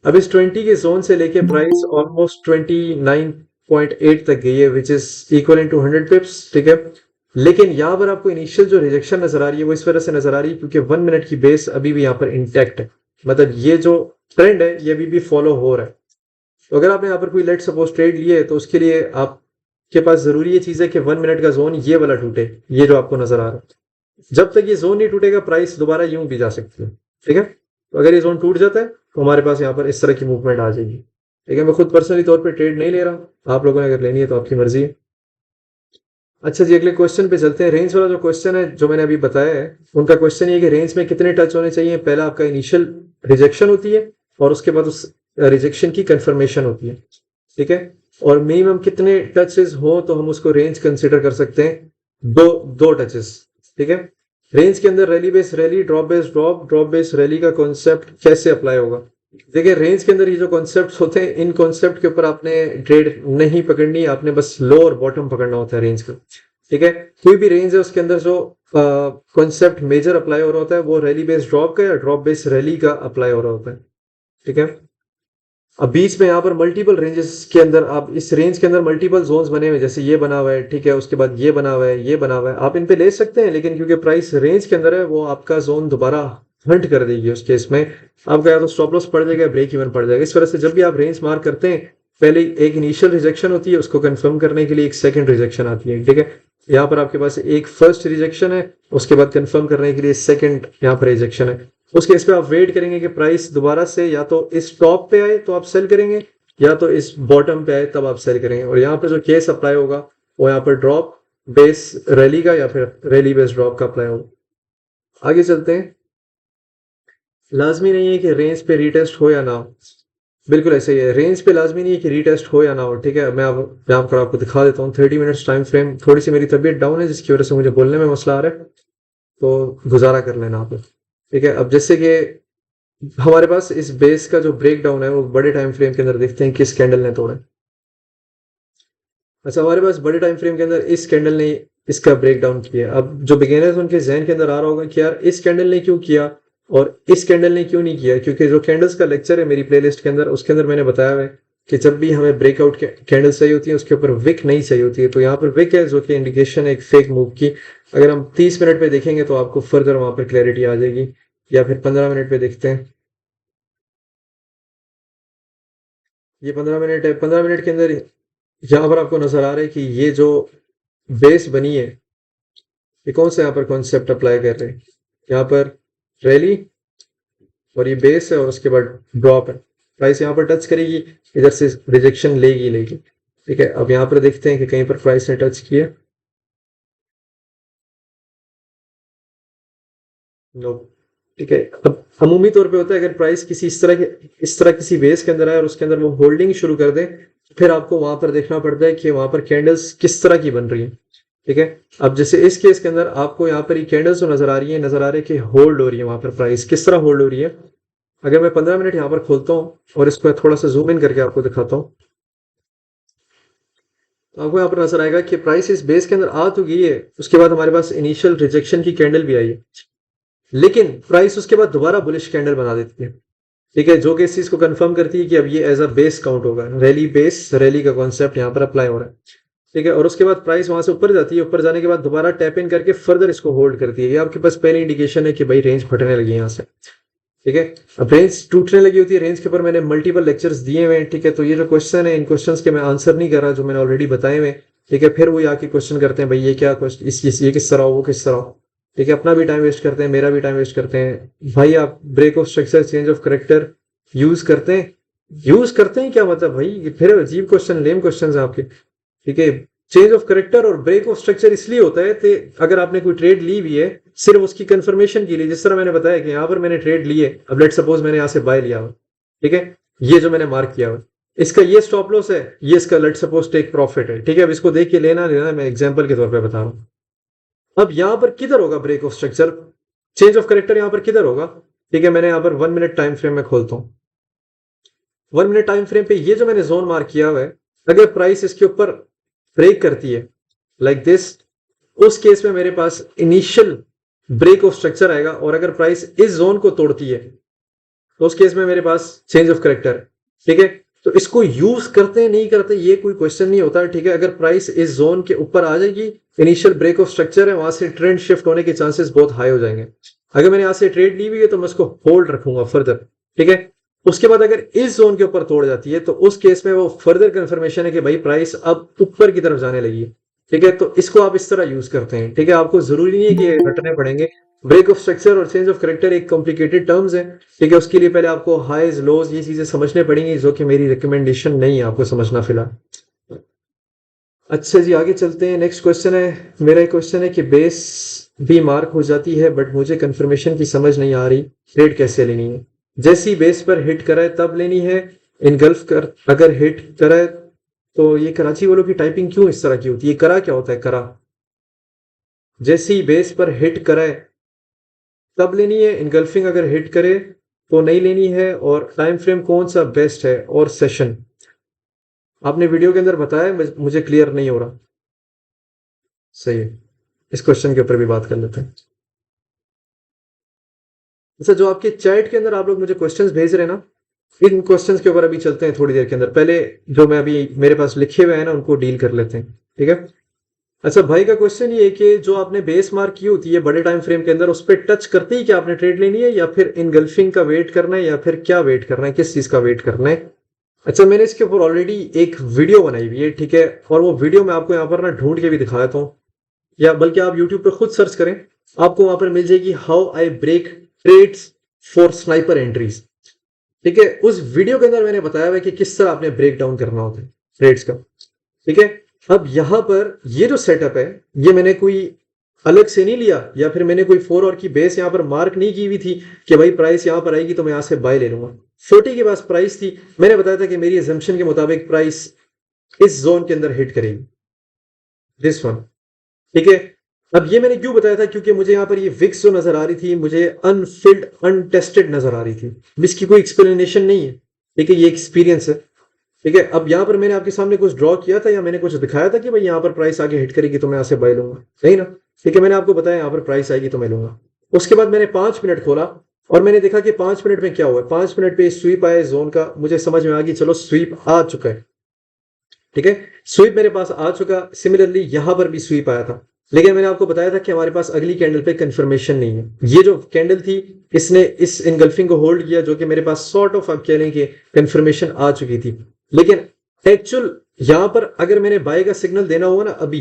अब इस 20 के जोन से लेके प्राइस ऑलमोस्ट 29.8 तक गई है, which is equal to 100 pips. ठीक है, लेकिन यहाँ पर आपको इनिशियल जो रिजेक्शन नजर आ रही है वो इस वजह से नजर आ रही है क्योंकि 1 मिनट की बेस अभी भी यहाँ पर इंटैक्ट है, मतलब ये जो ट्रेंड है ये अभी भी फॉलो हो रहा है। तो अगर आपने यहाँ पर कोई लेट सपोज ट्रेड लिए है तो उसके लिए आपके पास जरूरी ये चीज है कि 1 मिनट का जोन ये वाला टूटे, ये जो आपको नजर आ रहा है। जब तक ये जोन नहीं टूटेगा प्राइस दोबारा यूं भी जा सकती है। ठीक है, तो अगर ये जोन टूट जाता है तो हमारे पास यहाँ पर इस तरह की मूवमेंट आ जाएगी। ठीक है, मैं खुद पर्सनली तौर पर ट्रेड नहीं ले रहा, आप लोगों ने अगर लेनी है तो आपकी मर्जी है। अच्छा जी, अगले क्वेश्चन पे चलते हैं। रेंज वाला जो क्वेश्चन है जो मैंने अभी बताया है, उनका क्वेश्चन ये कि रेंज में कितने टच होने चाहिए। पहला आपका इनिशियल रिजेक्शन होती है और उसके बाद उस रिजेक्शन की कंफर्मेशन होती है। ठीक है, और मिनिमम कितने टचेस हो तो हम उसको रेंज कंसिडर कर सकते हैं, दो दो टचेस। ठीक है, रेंज के अंदर rally base rally, drop base drop, drop base rally का कॉन्सेप्ट कैसे अप्लाई होगा? देखिए रेंज के अंदर ये जो कॉन्सेप्ट होते हैं, इन कॉन्सेप्ट के ऊपर आपने ट्रेड नहीं पकड़नी, आपने बस लो और बॉटम पकड़ना होता है रेंज का। ठीक है, कोई भी रेंज है उसके अंदर जो कॉन्सेप्ट मेजर अप्लाई हो रहा होता है वो रैली बेस ड्रॉप का या ड्रॉप बेस रैली का अप्लाई हो रहा होता है। ठीक है, अब बीच में यहाँ पर मल्टीपल रेंजेस के अंदर, आप इस रेंज के अंदर मल्टीपल जोन्स बने हुए, जैसे ये बना हुआ है, ठीक है, उसके बाद ये बना हुआ है, ये बना हुआ है, आप इन पे ले सकते हैं, लेकिन क्योंकि प्राइस रेंज के अंदर है वो आपका जोन दोबारा हंट कर देगी। उस केस में आपका या तो स्टॉप लॉस पड़ जाएगा, ब्रेक इवन पड़ जाएगा। इस वजह से जब भी आप रेंज मार्क करते हैं, पहले एक इनिशियल रिजेक्शन होती है, उसको कंफर्म करने के लिए एक सेकंड रिजेक्शन आती है। ठीक है, यहाँ पर आपके पास एक फर्स्ट रिजेक्शन है, उसके बाद कंफर्म करने के लिए सेकंड यहाँ पर रिजेक्शन है। उस केस पे आप वेट करेंगे कि प्राइस दोबारा से या तो इस टॉप पे आए तो आप सेल करेंगे, या तो इस बॉटम पे आए तब आप सेल करेंगे। और यहाँ पर जो केस अप्लाई होगा वो यहाँ पर ड्रॉप बेस रैली का या फिर रैली बेस ड्रॉप का अप्लाई होगा। आगे चलते हैं। लाजमी नहीं है कि रेंज पे रीटेस्ट हो या ना हो, बिल्कुल ऐसे ही है। रेंज पे लाजमी नहीं है कि रीटेस्ट हो या ना हो। ठीक है, मैं यहाँ पर आपको दिखा देता हूँ 30 मिनट्स टाइम फ्रेम। थोड़ी सी मेरी तबीयत डाउन है जिसकी वजह से मुझे बोलने में मसला आ रहा है, तो गुजारा कर लेना आप। ठीक है, अब जैसे कि हमारे पास इस बेस का जो ब्रेक डाउन है वो बड़े टाइम फ्रेम के अंदर देखते हैं किस कैंडल ने तोड़ा। अच्छा, हमारे पास बड़े टाइम फ्रेम के अंदर इस कैंडल ने इसका ब्रेक डाउन किया। अब जो बिगिनर्स उनके जहन के अंदर आ रहा होगा कि यार इस कैंडल ने क्यों किया और इस कैंडल ने क्यों नहीं किया, क्योंकि जो कैंडल्स का लेक्चर है मेरी प्लेलिस्ट के अंदर, उसके अंदर मैंने बताया है कि जब भी हमें ब्रेकआउट कैंडल्स चाहिए होती है उसके ऊपर विक नहीं चाहिए होती है। तो यहाँ पर विक है जो कि इंडिकेशन है एक फेक मूव की। अगर हम 30 मिनट पे देखेंगे तो आपको फर्दर वहां पर क्लैरिटी आ जाएगी, या फिर 15 मिनट पे देखते हैं। ये 15 मिनट है, 15 मिनट के अंदर यहाँ पर आपको नजर आ रहा है कि ये जो बेस बनी है, ये कौन सा यहाँ पर कॉन्सेप्ट अप्लाई कर रहे हैं। यहाँ पर रैली और ये बेस है और उसके बाद ड्रॉप है। प्राइस यहाँ पर टच करेगी, इधर से रिजेक्शन लेगी लेगी। ठीक है, अब यहाँ पर देखते हैं कि कहीं पर प्राइस ने टच किया। नो। ठीक है, अब अमूमी तौर पे होता है अगर प्राइस किसी इस तरह किसी बेस के अंदर आए और उसके अंदर वो होल्डिंग शुरू कर दे, फिर आपको वहां पर देखना पड़ता है कि वहां पर कैंडल्स किस तरह की बन रही है। ठीक है, अब जैसे इस केस के अंदर आपको यहाँ पर ये कैंडल्स जो नजर आ रही है, नजर आ रहा है कि होल्ड हो रही है। वहां पर प्राइस किस तरह होल्ड हो रही है, अगर मैं 15 मिनट यहाँ पर खोलता हूँ और इसको थोड़ा सा जूम इन करके आपको दिखाता हूँ, तो आपको यहाँ पर नजर आएगा कि प्राइस इस बेस के अंदर आ तो गई है। उसके बाद हमारे पास इनिशियल रिजेक्शन की कैंडल भी आई है, लेकिन प्राइस उसके बाद दोबारा बुलिश कैंडल बना देती है। ठीक है, जो कि इस चीज को कंफर्म करती है कि अब ये एज अ बेस काउंट होगा। रैली बेस रैली का कॉन्सेप्ट यहाँ पर अप्लाई हो रहा है। ठीक है, और उसके बाद प्राइस वहां से ऊपर जाती है, ऊपर जाने के बाद दोबारा टैप इन करके फर्दर इसको होल्ड करती है। ये आपके पास पहली इंडिकेशन है कि भाई रेंज फटने लगी है यहाँ से। ठीक है, अब रेंज टूटने लगी होती है, रेंज के ऊपर मैंने मल्टीपल लेक्चर्स दिए हुए हैं। ठीक है, तो ये जो क्वेश्चन है इन क्वेश्चंस के मैं आंसर नहीं कर रहा जो मैंने ऑलरेडी बताए हुए। ठीक है, फिर वो आके क्वेश्चन करते हैं भाई ये क्या क्वेश्चन, ये किस तरह हो, वो किस तरह हो। ठीक है, अपना भी टाइम वेस्ट करते हैं, मेरा भी टाइम वेस्ट करते हैं। भाई आप break of structure, change of character use करते हैं, यूज करते हैं क्या मतलब भाई, फिर अजीब क्वेश्चन, लेम क्वेश्चन है आपके। ठीक है, चेंज ऑफ करेक्टर और ब्रेक ऑफ स्ट्रक्चर इसलिए होता है कि अगर आपने कोई ट्रेड ली हुई है सिर्फ उसकी कंफर्मेशन के लिए, जिस तरह मैंने बताया कि यहाँ पर मैंने ट्रेड ली है, अब लेट सपोज मैंने यहाँ से बाय लिया हुआ। ठीक है, ये जो मैंने मार्क किया हुआ, इसका ये स्टॉप लॉस है, ये इसका लेट सपोज टेक प्रॉफिट है। ठीक है, अब इसको देख के लेना लेना, मैं एग्जांपल के तौर पे बता रहा हूँ। अब यहाँ पर किधर होगा break of structure, change of character यहाँ पर किधर होगा। ठीक है, मैंने यहाँ पर 1 मिनट टाइम फ्रेम में खोलता हूँ। 1 मिनट टाइम फ्रेम पे ये जो मैंने जोन मार्क किया हुआ है, अगर प्राइस इसके ऊपर ब्रेक करती है लाइक दिस, उस केस में मेरे पास इनिशियल ब्रेक ऑफ स्ट्रक्चर आएगा। और अगर प्राइस इस जोन को तोड़ती है तो उस केस में मेरे पास चेंज ऑफ करेक्टर। ठीक है, तो इसको यूज करते हैं नहीं करते ये कोई क्वेश्चन नहीं होता। ठीक है, अगर प्राइस इस जोन के ऊपर आ जाएगी, इनिशियल ब्रेक ऑफ स्ट्रक्चर है, वहां से ट्रेंड शिफ्ट होने के चांसेस बहुत हाई हो जाएंगे। अगर मैंने यहां से ट्रेड ली हुई है तो मैं उसको होल्ड रखूंगा फर्दर। ठीक है, उसके बाद अगर इस जोन के ऊपर तोड़ जाती है तो उस केस में वो फर्दर कंफर्मेशन है कि भाई प्राइस अब ऊपर की तरफ जाने लगी है। ठीक है, तो इसको आप इस तरह यूज करते हैं। ठीक है, आपको जरूरी नहीं है कि रटने पड़ेंगे। ब्रेक ऑफ स्ट्रक्चर और चेंज ऑफ करेक्टर एक कॉम्प्लिकेटेड टर्म्स है। ठीक है, उसके लिए पहले आपको हाइज लोज ये चीजें समझने पड़ेंगी, जो कि मेरी रिकमेंडेशन नहीं है आपको समझना फिलहाल। अच्छा जी, आगे चलते हैं। नेक्स्ट क्वेश्चन है, मेरा एक क्वेश्चन है कि बेस भी मार्क हो जाती है बट मुझे कंफर्मेशन की समझ नहीं आ रही, ट्रेड कैसे लेनी है। जैसी बेस पर हिट कराए तब लेनी है, इनगल्फ कर अगर हिट कराए तो। ये कराची वालों की टाइपिंग क्यों इस तरह की होती है, करा क्या होता है करा, जैसी बेस पर हिट कराए कब लेनी है, इनगल्फिंग अगर हिट करे तो नहीं लेनी है, और टाइम फ्रेम कौन सा बेस्ट है, और सेशन आपने वीडियो के अंदर बताया, मुझे क्लियर नहीं हो रहा। सही है, इस क्वेश्चन के ऊपर भी बात कर लेते हैं। अच्छा, जो आपके चैट के अंदर आप लोग मुझे क्वेश्चंस भेज रहे हैं ना, इन क्वेश्चंस के ऊपर अभी चलते हैं थोड़ी देर के अंदर। पहले जो मैं अभी मेरे पास लिखे हुए हैं ना उनको डील कर लेते हैं, ठीक है। अच्छा, भाई का क्वेश्चन ये है कि जो आपने बेस मार्क की होती है बड़े टाइम फ्रेम के अंदर, उस पर टच करते ही क्या आपने ट्रेड लेनी है, या फिर इनगल्फिंग का वेट करना है, या फिर क्या वेट करना है, किस चीज का वेट करना है? अच्छा, मैंने इसके ऊपर ऑलरेडी एक वीडियो बनाई हुई है, ठीक है, और वो वीडियो मैं आपको यहाँ पर ना ढूंढ के भी दिखा देता हूँ, या बल्कि आप यूट्यूब पे खुद सर्च करें, आपको वहां पर मिल जाएगी how I break trades for sniper entries. ठीक है, उस वीडियो के अंदर मैंने बताया हुआ है कि किस तरह आपने ब्रेक डाउन करना होता है ट्रेड्स का। ठीक है, अब यहां पर ये जो सेटअप है, ये मैंने कोई अलग से नहीं लिया, या फिर मैंने कोई 4 और की बेस यहां पर मार्क नहीं की हुई थी कि भाई प्राइस यहां पर आएगी तो मैं यहां से बाय ले लूंगा। 40 के पास प्राइस थी, मैंने बताया था कि मेरी एजम्पशन के मुताबिक प्राइस इस जोन के अंदर हिट करेगी, दिस वन। ठीक है, अब ये मैंने क्यों बताया था, क्योंकि मुझे यहां पर ये विक्स जो नजर आ रही थी, मुझे अनफिल्ड अनटेस्टेड नजर आ रही थी, इसकी कोई एक्सप्लेनेशन नहीं है। ठीक है, ये एक्सपीरियंस है। ठीक है, अब यहां पर मैंने आपके सामने कुछ ड्रॉ किया था, या मैंने कुछ दिखाया था कि भाई यहां पर प्राइस आगे हिट करेगी तो मैं यहां से बाय लूंगा, नहीं ना। ठीक है, मैंने आपको बताया यहां पर प्राइस आएगी तो मैं लूंगा। उसके बाद मैंने 5 मिनट खोला, और मैंने देखा कि 5 मिनट में क्या हुआ। 5 मिनट पे स्वीप आया जोन का, मुझे समझ में आ गई, चलो स्वीप आ चुका है। ठीक है, स्वीप मेरे पास आ चुका। सिमिलरली यहां पर भी स्वीप आया था, लेकिन मैंने आपको बताया था कि हमारे पास अगली कैंडल पे कंफर्मेशन नहीं है। ये जो कैंडल थी, इसने इस इनगल्फिंग को होल्ड किया, जो कि मेरे पास सॉर्ट ऑफ आप कह लें कि कंफर्मेशन आ चुकी थी। लेकिन एक्चुअल यहां पर अगर मैंने बाय का सिग्नल देना हुआ ना, अभी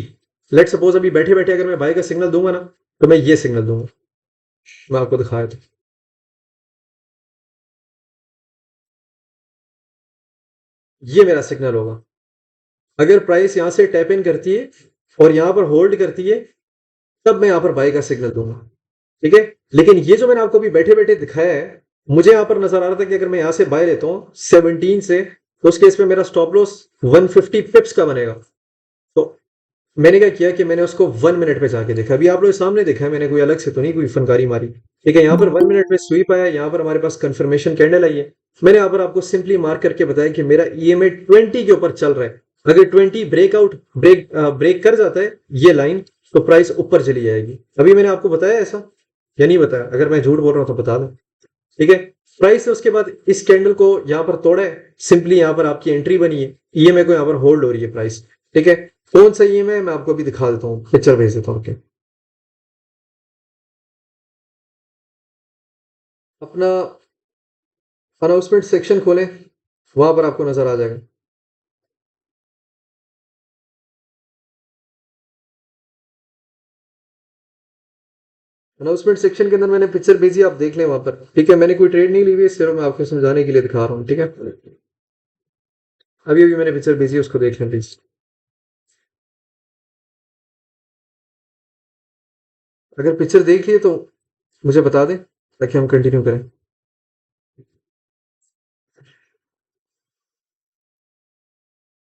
लेट सपोज अभी बैठे बैठे अगर मैं बाय का सिग्नल दूंगा ना, तो मैं ये सिग्नल दूंगा, मैं आपको दिखाया था। ये मेरा सिग्नल होगा। अगर प्राइस यहां से टैप इन करती है और यहां पर होल्ड करती है, तब मैं यहां पर बाय का सिग्नल दूंगा। ठीक है, लेकिन ये जो मैंने आपको अभी बैठे बैठे दिखाया है, मुझे यहां पर नजर आ रहा था कि अगर मैं यहां से बाय लेता हूं 17 से, तो उस केस में मेरा स्टॉप लॉस 150 पिप्स का बनेगा। तो मैंने क्या किया कि मैंने उसको 1 मिनट पे जाके देखा। अभी आप लोग सामने देखा है, मैंने कोई अलग से तो नहीं कोई फनकारी मारी। ठीक है, यहाँ पर 1 मिनट में स्वीप आया, यहाँ पर हमारे पास कंफर्मेशन कैंडल आई है। मैंने यहाँ पर आपको सिंपली मार्क करके बताया कि मेरा ईएमए 20 के ऊपर चल रहा है। अगर 20 ब्रेकआउट ब्रेक कर जाता है ये लाइन, तो प्राइस ऊपर चली जाएगी। अभी मैंने आपको बताया ऐसा या नहीं बताया? अगर मैं झूठ बोल रहा हूं तो बता दो। ठीक है, प्राइस ने उसके बाद इस कैंडल को यहां पर तोड़ा है, सिंपली यहां पर आपकी एंट्री बनी है, ईएमए को यहां पर होल्ड हो रही है प्राइस। ठीक है, कौन सा ईएमए मैं आपको अभी दिखा देता हूँ, पिक्चर भेज देता हूँ। ओके, अपना अनाउंसमेंट सेक्शन खोलें, वहां पर आपको नजर आ जाएगा। अनाउंसमेंट सेक्शन के अंदर मैंने पिक्चर भेजी, आप देख लें वहां पर। ठीक है, मैंने कोई ट्रेड नहीं ली हुई, सिर्फ मैं आपको समझाने के लिए दिखा रहा हूँ। ठीक है, अभी अभी मैंने पिक्चर भेजी, उसको देख लें प्लीज। अगर पिक्चर देख लिए तो मुझे बता दें, ताकि हम कंटिन्यू करें।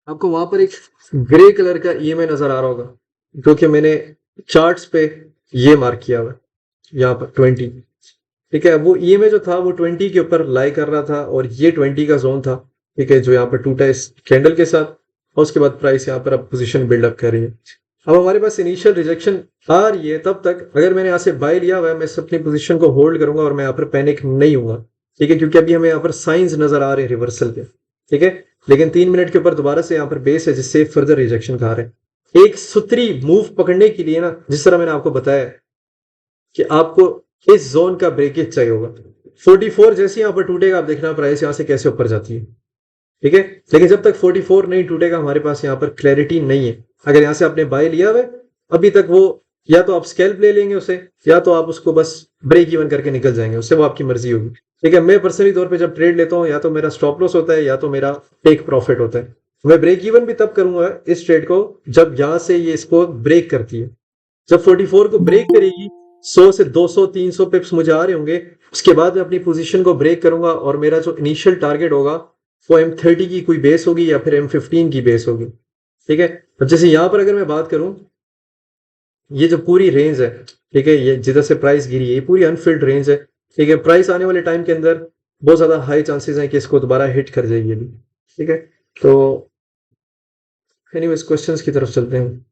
आपको वहां पर एक ग्रे कलर का ईएमए नजर आ रहा होगा, जो कि मैंने चार्ट्स पे ये मार्क किया हुआ है, यहाँ पर 20। ठीक है, वो ईएमए जो था वो 20 के ऊपर लाई कर रहा था, और ये 20 का जोन था। ठीक है, जो यहाँ पर टूटा इस कैंडल के साथ, और उसके बाद प्राइस यहाँ पर अब पोजीशन बिल्डअप कर रही है। अब हमारे पास इनिशियल रिजेक्शन आ रही है, तब तक अगर मैंने यहाँ से बाय लिया हुआ है, मैं अपनी पोजीशन को होल्ड करूंगा, और मैं यहाँ पर पैनिक नहीं हूंगा। ठीक है, क्योंकि अभी हमें यहाँ पर साइंस नजर आ रहे हैं रिवर्सल के। ठीक है, लेकिन 3 मिनट के ऊपर दोबारा से यहाँ पर बेस है, जिससे फर्दर रिजेक्शन खा रहे हैं। एक सुतरी मूव पकड़ने के लिए ना, जिस तरह मैंने आपको बताया कि आपको इस जोन का ब्रेकेज चाहिए होगा। 44 जैसे यहाँ पर टूटेगा, आप देखना प्राइस यहाँ से कैसे ऊपर जाती है। ठीक है, लेकिन जब तक 44 नहीं टूटेगा, हमारे पास यहाँ पर क्लैरिटी नहीं है। अगर यहाँ से आपने बाय लिया हुआ अभी तक, वो या तो आप स्कैल्प ले लेंगे उसे, या तो आप उसको बस ब्रेक इवन करके निकल जाएंगे उससे, वो आपकी मर्जी होगी। ठीक है, मैं पर्सनली तौर पे जब ट्रेड लेता हूँ, या तो मेरा स्टॉप लॉस होता है, या तो मेरा टेक प्रॉफिट होता है। मैं ब्रेक इवन भी तब करूंगा इस ट्रेड को, जब यहां से ये इसको ब्रेक करती है। जब 44 को ब्रेक करेगी, 100 से 200 300 पिप्स मुझे आ रहे होंगे, उसके बाद मैं अपनी पोजीशन को ब्रेक करूंगा, और मेरा जो इनिशियल टारगेट होगा वो M30 की कोई बेस होगी, या फिर M15 की बेस होगी। ठीक है, अब जैसे यहां पर अगर मैं बात करूं, ये जो पूरी रेंज है, ठीक है, ये जिधर से प्राइस गिरी है ये पूरी अनफिल्ड रेंज है, ठीक है। प्राइस आने वाले टाइम के अंदर बहुत ज्यादा हाई चांसेस हैं कि इसको दोबारा हिट कर जाएगी अभी, ठीक है। तो एनीवेज क्वेश्चंस की तरफ चलते हैं।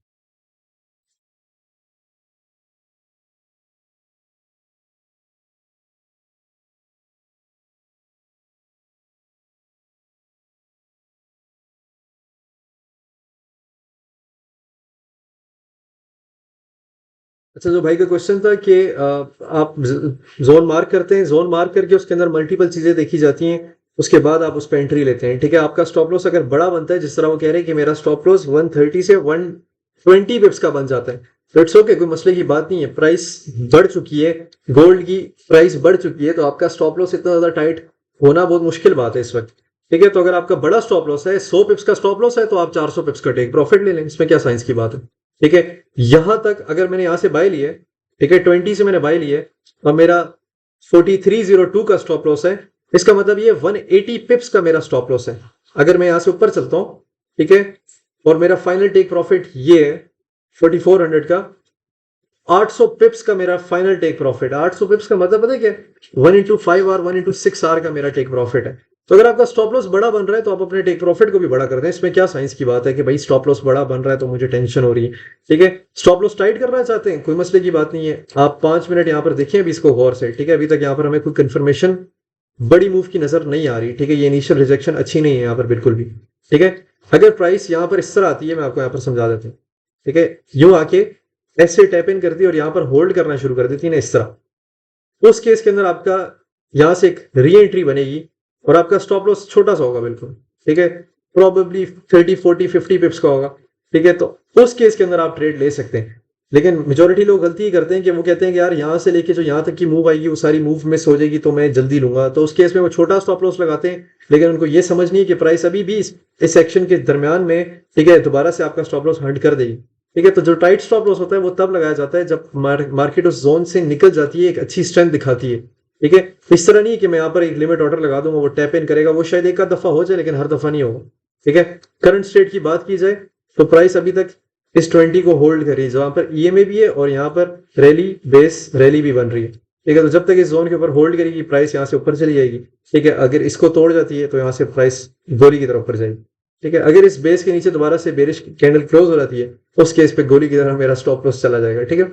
अच्छा, जो भाई का क्वेश्चन था कि आप जोन मार्क करते हैं, जोन मार्क करके उसके अंदर मल्टीपल चीजें देखी जाती हैं, उसके बाद आप उस पर एंट्री लेते हैं, ठीक है। आपका स्टॉप लॉस अगर बड़ा बनता है, जिस तरह वो कह रहे हैं कि मेरा स्टॉप लॉस 130 से 120 पिप्स का बन जाता है, तो इट्स ओके, कोई मसले की बात नहीं है। प्राइस बढ़ चुकी है, गोल्ड की प्राइस बढ़ चुकी है, तो आपका स्टॉप लॉस इतना ज्यादा टाइट होना बहुत मुश्किल बात है इस वक्त, ठीक है। तो अगर आपका बड़ा स्टॉप लॉस है, 100 पिप्स का स्टॉप लॉस है, तो आप 400 पिप्स का टेक प्रॉफिट ले लें, इसमें क्या साइंस की बात है, ठीक है। यहां तक अगर मैंने यहां से बाय लिया है, ठीक है, 20 से मैंने बाय लिया है, और मेरा 4302 का स्टॉप लॉस है, इसका मतलब ये 180 पिप्स का मेरा स्टॉप लॉस है। अगर मैं यहां से ऊपर चलता हूं, ठीक है, और मेरा फाइनल टेक प्रॉफिट ये है 4400 का, 800 पिप्स का मेरा फाइनल टेक प्रॉफिट। 800 पिप्स का मतलब पता है क्या, 1 into 5 आर 1 into 6 आर का मेरा टेक प्रॉफिट है। तो अगर आपका स्टॉप लॉस बड़ा बन रहा है, तो आप अपने टेक प्रॉफिट को भी बड़ा कर दें, इसमें क्या साइंस की बात है कि भाई स्टॉप लॉस बड़ा बन रहा है तो मुझे टेंशन हो रही है, ठीक है। स्टॉप लॉस टाइट करना चाहते हैं, कोई मसले की बात नहीं है, आप 5 मिनट यहाँ पर देखिए अभी इसको गौर से, ठीक है। अभी तक यहाँ पर हमें कोई कंफर्मेशन बड़ी मूव की नजर नहीं आ रही, ठीक है। ये इनिशियल रिजेक्शन अच्छी नहीं है यहाँ पर बिल्कुल भी, ठीक है। अगर प्राइस यहाँ पर इस तरह आती है, मैं आपको यहाँ पर समझा देता हूँ, ठीक है, यूं आके ऐसे टैप इन करती है और यहाँ पर होल्ड करना शुरू कर देती है ना इस तरह, उस केस के अंदर आपका यहां से एक री एंट्री बनेगी और आपका स्टॉप लॉस छोटा सा होगा बिल्कुल, ठीक है, प्रोबेबली 30 40 50 पिप्स का होगा, ठीक है। तो उस केस के अंदर आप ट्रेड ले सकते हैं। लेकिन मेजोरिटी लोग गलती ही करते हैं कि वो कहते हैं कि यार यहाँ से लेके जो यहाँ तक की मूव आएगी वो सारी मूव मिस हो जाएगी तो मैं जल्दी लूंगा, तो उस केस में वो छोटा स्टॉप लॉस लगाते हैं। लेकिन उनको ये समझ नहीं है कि प्राइस अभी भी इस सेक्शन के दरमियान में, ठीक है, दोबारा से आपका स्टॉप लॉस हंट कर देगी, ठीक है। तो जो टाइट स्टॉप लॉस होता है वो तब लगाया जाता है जब मार्केट उस जोन से निकल जाती है, एक अच्छी स्ट्रेंथ दिखाती है, ठीक है। इस तरह नहीं है कि मैं यहाँ पर एक लिमिट ऑर्डर लगा दूंगा, वो टैप इन करेगा, वो शायद एक आध दफा हो जाए लेकिन हर दफा नहीं होगा, ठीक है। करंट स्टेट की बात की जाए तो प्राइस अभी तक इस 20 को होल्ड करी, जहां पर ईएमए भी है और यहाँ पर रैली बेस रैली भी बन रही है, ठीक है। तो जब तक इस जोन के ऊपर होल्ड करेगी प्राइस यहाँ से ऊपर चली जाएगी, ठीक है। अगर इसको तोड़ जाती है तो यहाँ से प्राइस गोली की तरफ ऊपर जाएगी, ठीक है। अगर इस बेस के नीचे दोबारा से बेरिश कैंडल क्लोज हो जाती है, उस केस पे गोली की तरफ मेरा स्टॉप लॉस चला जाएगा, ठीक है।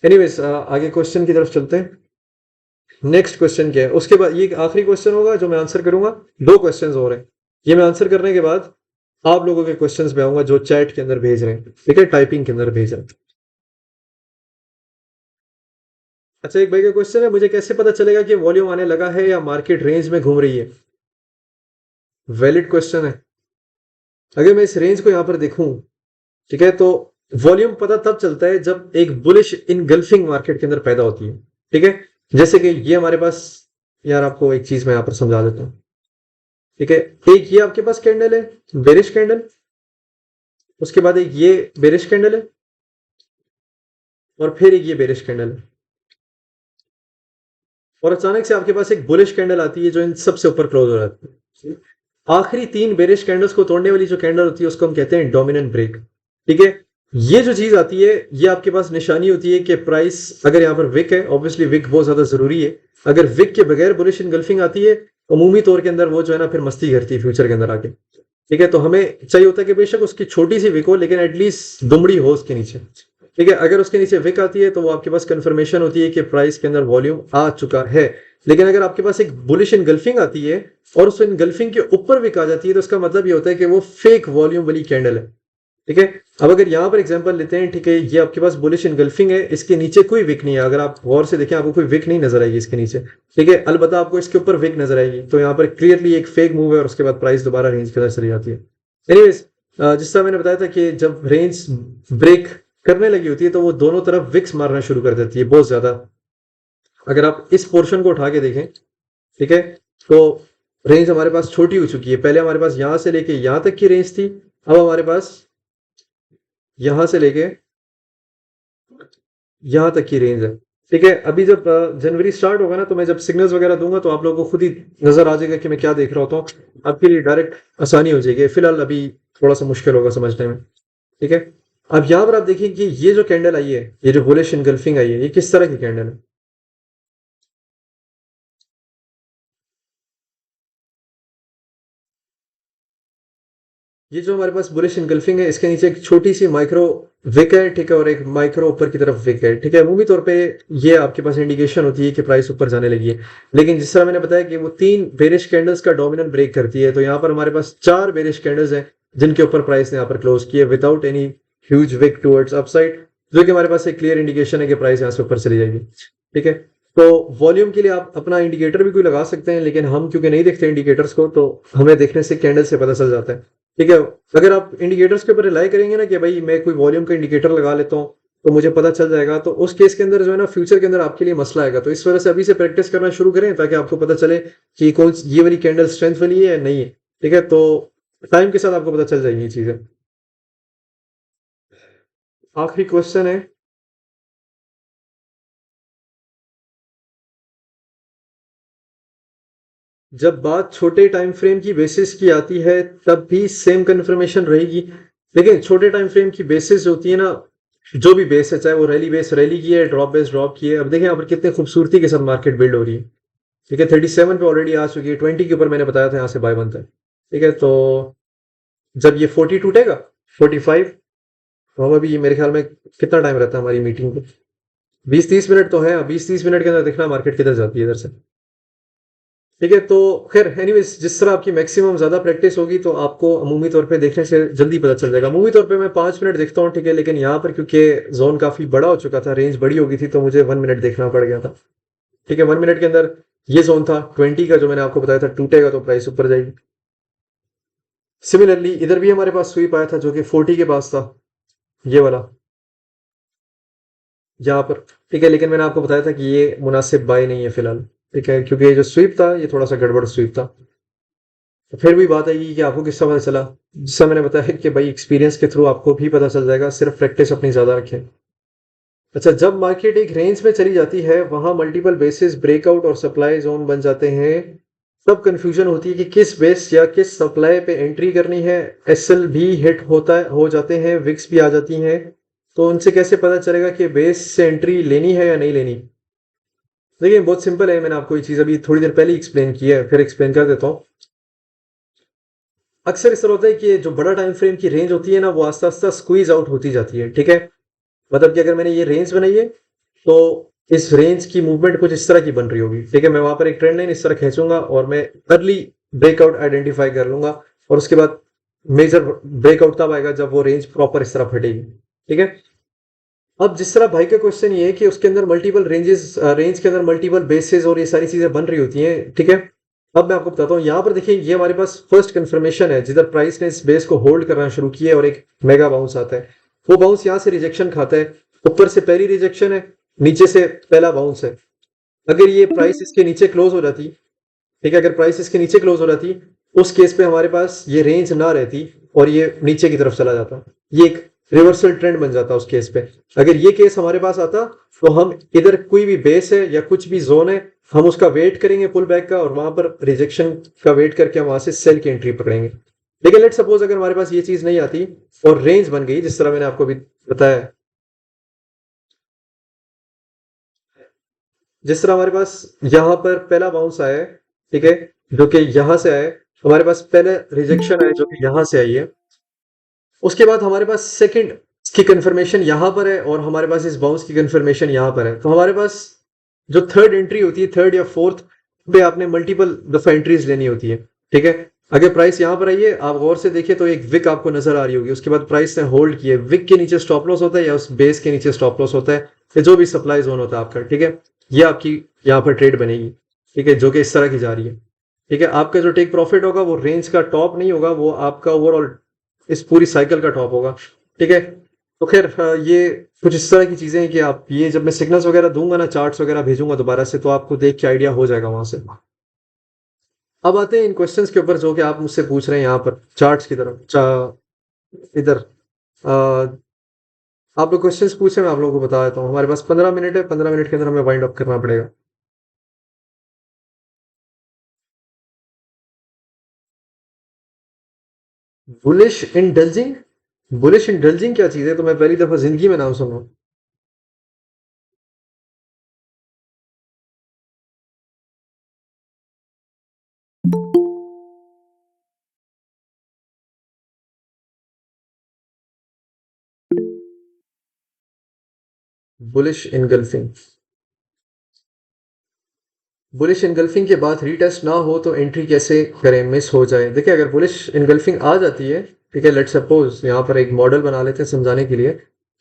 एनीवेज आगे क्वेश्चन की तरफ चलते हैं। नेक्स्ट क्वेश्चन क्या है, उसके बाद ये आखिरी क्वेश्चन होगा जो मैं आंसर करूंगा, 2 क्वेश्चंस और हैं, ये मैं आंसर करने के बाद आप लोगों के क्वेश्चंस पे आऊंगा जो चैट के अंदर भेज रहे हैं, ठीक है, टाइपिंग के अंदर भेज रहे हैं। अच्छा, एक भाई का क्वेश्चन है, मुझे कैसे पता चलेगा कि वॉल्यूम आने लगा है या मार्केट रेंज में घूम रही है। वैलिड क्वेश्चन है। अगर मैं इस रेंज को यहां पर देखूं, ठीक है, तो वॉल्यूम पता तब चलता है जब एक बुलिश इनगल्फिंग मार्केट के अंदर पैदा होती है, ठीक है। जैसे कि ये हमारे पास, यार आपको एक चीज मैं यहां पर समझा देता हूं, ठीक है। एक ये आपके पास कैंडल है, बेरिश कैंडल, उसके बाद एक ये बेरिश कैंडल है, और फिर एक ये बेरिश कैंडल है, और अचानक से आपके पास एक बुलिश कैंडल आती है जो इन सबसे ऊपर क्लोज हो जाती है। आखिरी 3 बेरिश कैंडल्स को तोड़ने वाली जो कैंडल होती है उसको हम कहते हैं डोमिनेंट ब्रेक, ठीक है। ये जो चीज आती है ये आपके पास निशानी होती है कि प्राइस, अगर यहाँ पर विक है, ऑब्वियसली विक बहुत ज्यादा जरूरी है, अगर विक के बगैर बुलिश इनगल्फिंग आती है, अमूमी तौर के अंदर वो जो है ना फिर मस्ती करती है फ्यूचर के अंदर आके, ठीक है। तो हमें चाहिए होता है कि बेशक उसकी छोटी सी विक हो लेकिन एटलीस्ट दुमड़ी हो उसके नीचे, ठीक है। अगर उसके नीचे विक आती है तो वो आपके पास कंफर्मेशन होती है कि प्राइस के अंदर वॉल्यूम आ चुका है। लेकिन अगर आपके पास एक बुलिश इनगल्फिंग आती है और उस इनगल्फिंग के ऊपर विक आ जाती है, तो उसका मतलब ये होता है कि वो फेक वॉल्यूम वाली कैंडल है, ठीक है। अब अगर यहां पर एग्जांपल लेते हैं, ठीक है, ये आपके पास बुलिश इनगल्फिंग है, इसके नीचे कोई विक नहीं है, अगर आप गौर से देखें आपको कोई विक नहीं नजर आएगी इसके नीचे, ठीक है। अलबत्ता आपको इसके ऊपर विक नजर आएगी, तो यहाँ पर क्लियरली एक फेक मूव है और उसके बाद प्राइस दोबारा रेंज के अंदर चली जाती है। एनीवेज, जिस तरह मैंने बताया था कि जब रेंज ब्रेक करने लगी होती है तो वो दोनों तरफ विक्स मारना शुरू कर देती है बहुत ज्यादा। अगर आप इस पोर्शन को उठा के देखें, ठीक है, तो रेंज हमारे पास छोटी हो चुकी है। पहले हमारे पास यहां से लेके यहां तक की रेंज थी, अब हमारे पास यहां से लेके यहां तक की रेंज है, ठीक है। अभी जब जनवरी स्टार्ट होगा ना, तो मैं जब सिग्नल्स वगैरह दूंगा तो आप लोगों को खुद ही नजर आ जाएगा कि मैं क्या देख रहा होता हूँ, आपके लिए डायरेक्ट आसानी हो जाएगी। फिलहाल अभी थोड़ा सा मुश्किल होगा समझने में, ठीक है। अब यहाँ पर आप देखिए कि ये जो कैंडल आई है, ये जो बुलिश इनगल्फिंग आई है, ये किस तरह की कैंडल है? ये जो हमारे पास बुलिश इनगल्फिंग है, इसके नीचे एक छोटी सी माइक्रो विक है, ठीक है, और एक माइक्रो ऊपर की तरफ विक है, ठीक है। मूवी तौर पे ये आपके पास इंडिकेशन होती है कि प्राइस ऊपर जाने लगी है। लेकिन जिस तरह मैंने बताया कि वो तीन बेरिश कैंडल्स का डोमिनेंट ब्रेक करती है, तो यहाँ पर हमारे पास चार बेरिश कैंडल्स हैं जिनके ऊपर प्राइस ने यहाँ पर क्लोज किया without any huge wick towards upside, जो कि हमारे पास एक क्लियर इंडिकेशन है कि प्राइस यहाँ से ऊपर चली जाएगी, ठीक है। तो वॉल्यूम के लिए आप अपना इंडिकेटर भी कोई लगा सकते हैं, लेकिन हम क्योंकि नहीं देखते इंडिकेटर्स को, तो हमें देखने से कैंडल से पता चल जाता है, ठीक है। अगर आप इंडिकेटर्स के ऊपर रिलाई करेंगे ना कि भाई मैं कोई वॉल्यूम का इंडिकेटर लगा लेता हूँ तो मुझे पता चल जाएगा, तो उस केस के अंदर जो है ना फ्यूचर के अंदर आपके लिए मसला आएगा। तो इस वजह से अभी से प्रैक्टिस करना शुरू करें ताकि आपको पता चले कि कौन ये वाली कैंडल स्ट्रेंथ वाली है या नहीं है, ठीक है। तो टाइम के साथ आपको पता चल जाएगी ये चीजें। आखिरी क्वेश्चन है, जब बात छोटे टाइम फ्रेम की बेसिस की आती है तब भी सेम कंफर्मेशन रहेगी? लेकिन छोटे टाइम फ्रेम की बेसिस होती है ना, जो भी बेस है, चाहे वो रैली बेस रैली की है, ड्रॉप बेस ड्रॉप की है, अब देखें यहाँ पर कितने खूबसूरती के साथ मार्केट बिल्ड हो रही है, ठीक है। 37 पे ऑलरेडी आ चुकी है, 20 के ऊपर मैंने बताया था यहाँ से बाय बनता है, ठीक है। तो जब ये 40 टूटेगा, 45, तो हम अभी मेरे ख्याल में कितना टाइम रहता है हमारी मीटिंग को? 20-30 मिनट तो है, 20-30 मिनट के अंदर देखना मार्केट किधर जाती है इधर से, ठीक है। तो खैर एनीवेज, जिस तरह आपकी मैक्सिमम ज्यादा प्रैक्टिस होगी तो आपको अमूमी तौर पे देखने से जल्दी पता चल जाएगा। अमूमी तौर पे मैं 5 मिनट देखता हूँ, ठीक है, लेकिन यहाँ पर क्योंकि जोन काफी बड़ा हो चुका था, रेंज बड़ी हो गई थी, तो मुझे 1 मिनट देखना पड़ गया था, ठीक है। 1 मिनट के अंदर ये जोन था 20 का जो मैंने आपको बताया था, टूटेगा तो प्राइस ऊपर जाएगी। सिमिलरली इधर भी हमारे पास स्वीप आया था जो कि 40 के पास था, ये वाला यहाँ पर, ठीक है। लेकिन मैंने आपको बताया था कि ये मुनासिब बाय नहीं है फिलहाल, ठीक है, क्योंकि ये जो स्वीप था ये थोड़ा सा गड़बड़ स्वीप था। तो फिर भी बात आएगी कि आपको किसका पता चला, जिससे मैंने बताया कि भाई एक्सपीरियंस के थ्रू आपको भी पता चल जाएगा, सिर्फ प्रैक्टिस अपनी ज्यादा रखें। अच्छा, जब मार्केट एक रेंज में चली जाती है, वहां मल्टीपल बेसिस ब्रेकआउट और सप्लाई जोन बन जाते हैं, तब कंफ्यूजन होती है कि किस बेस या किस सप्लाई पे एंट्री करनी है। एसएल भी हिट होता है, हो जाते हैं, विक्स भी आ जाती हैं, तो उनसे कैसे पता चलेगा कि बेस से एंट्री लेनी है या नहीं लेनी? देखिए बहुत सिंपल है, मैंने आपको ये चीज अभी थोड़ी देर पहले ही एक्सप्लेन की है, फिर एक्सप्लेन कर देता हूँ। अक्सर इस तरह होता है कि जो बड़ा टाइम फ्रेम की रेंज होती है ना, वो आस्ता आस्ता स्क्वीज आउट होती जाती है, ठीक है। मतलब कि अगर मैंने ये रेंज बनाई है, तो इस रेंज की मूवमेंट कुछ इस तरह की बन रही होगी, ठीक है। मैं वहां पर एक ट्रेंड लाइन इस तरह खींचूंगा और मैं अर्ली ब्रेकआउट आइडेंटिफाई कर लूंगा, और उसके बाद मेजर ब्रेकआउट तब आएगा जब वो रेंज प्रॉपर इस तरह फटेगी, ठीक है। अब जिस तरह भाई का क्वेश्चन ये है कि उसके अंदर मल्टीपल रेंजेस, रेंज के अंदर मल्टीपल बेसेस और ये सारी चीजें बन रही होती हैं, ठीक है। अब मैं आपको बताता हूँ, यहाँ पर देखिए ये हमारे पास फर्स्ट कंफर्मेशन है जिधर प्राइस ने इस बेस को होल्ड करना शुरू किया है और एक मेगा बाउंस आता है। वो बाउंस यहाँ से रिजेक्शन खाता है, ऊपर से पहली रिजेक्शन है, नीचे से पहला बाउंस है। अगर ये प्राइस इसके नीचे क्लोज हो जाती, ठीक है, अगर प्राइस इसके नीचे क्लोज हो जाती, उस केस पे हमारे पास ये रेंज ना रहती और ये नीचे की तरफ चला जाता, ये एक रिवर्सल ट्रेंड बन जाता उस केस पे। अगर ये केस हमारे पास आता, तो हम इधर कोई भी बेस है या कुछ भी जोन है, हम उसका वेट करेंगे पुल बैक का, और वहां पर रिजेक्शन का वेट करके हम वहां से सेल की एंट्री पकड़ेंगे। लेकिन लेट सपोज अगर हमारे पास ये चीज नहीं आती और रेंज बन गई, जिस तरह मैंने आपको अभी बताया, जिस तरह हमारे पास यहाँ पर पहला बाउंस आया है, ठीक है, जो कि यहां से आया है, हमारे पास पहले रिजेक्शन है जो कि यहां से आई है, उसके बाद हमारे पास सेकंड की कंफर्मेशन यहां पर है, और हमारे पास इस बाउंस की कंफर्मेशन यहां पर है। तो हमारे पास जो थर्ड एंट्री होती है, थर्ड या फोर्थ पे आपने मल्टीपल दफा एंट्रीज लेनी होती है, ठीक है। अगर प्राइस यहां पर आई है, आप गौर से देखिए तो एक विक आपको नजर आ रही होगी, उसके बाद प्राइस ने होल्ड किया, विक के नीचे स्टॉप लॉस होता है या उस बेस के नीचे स्टॉप लॉस होता है, या जो भी सप्लाई जोन होता है आपका, ठीक है। ये आपकी यहाँ पर ट्रेड बनेगी, ठीक है, जो कि इस तरह की जा रही है, ठीक है। आपका जो टेक प्रॉफिट होगा वो रेंज का टॉप नहीं होगा, वो आपका ओवरऑल इस पूरी साइकिल का टॉप होगा, ठीक है। तो खैर ये कुछ इस तरह की चीजें हैं कि आप ये जब मैं सिग्नल्स वगैरह दूंगा ना, चार्ट्स वगैरह भेजूंगा दोबारा से, तो आपको देख के आइडिया हो जाएगा वहां से। अब आते हैं इन क्वेश्चंस के ऊपर जो कि आप मुझसे पूछ रहे हैं यहाँ पर चार्ट्स की तरफ, इधर आप लोग क्वेश्चंस पूछे, मैं आप लोगों को बता देता हूँ। हमारे पास 15 मिनट है, 15 मिनट के अंदर हमें वाइंड अप करना पड़ेगा। बुलिश इंडल्जिंग, बुलिश इंडल्जिंग क्या चीज़ है? तो मैं पहली दफ़ा ज़िंदगी में नाम सुन रहा हूँ। Bullish engulfing. बुलिश इनगल्फिंग के बाद रीटेस्ट ना हो तो एंट्री कैसे करें, मिस हो जाए? देखिए, अगर बुलिश इनगल्फिंग आ जाती है, ठीक है, लेट्स सपोज यहाँ पर एक मॉडल बना लेते हैं समझाने के लिए।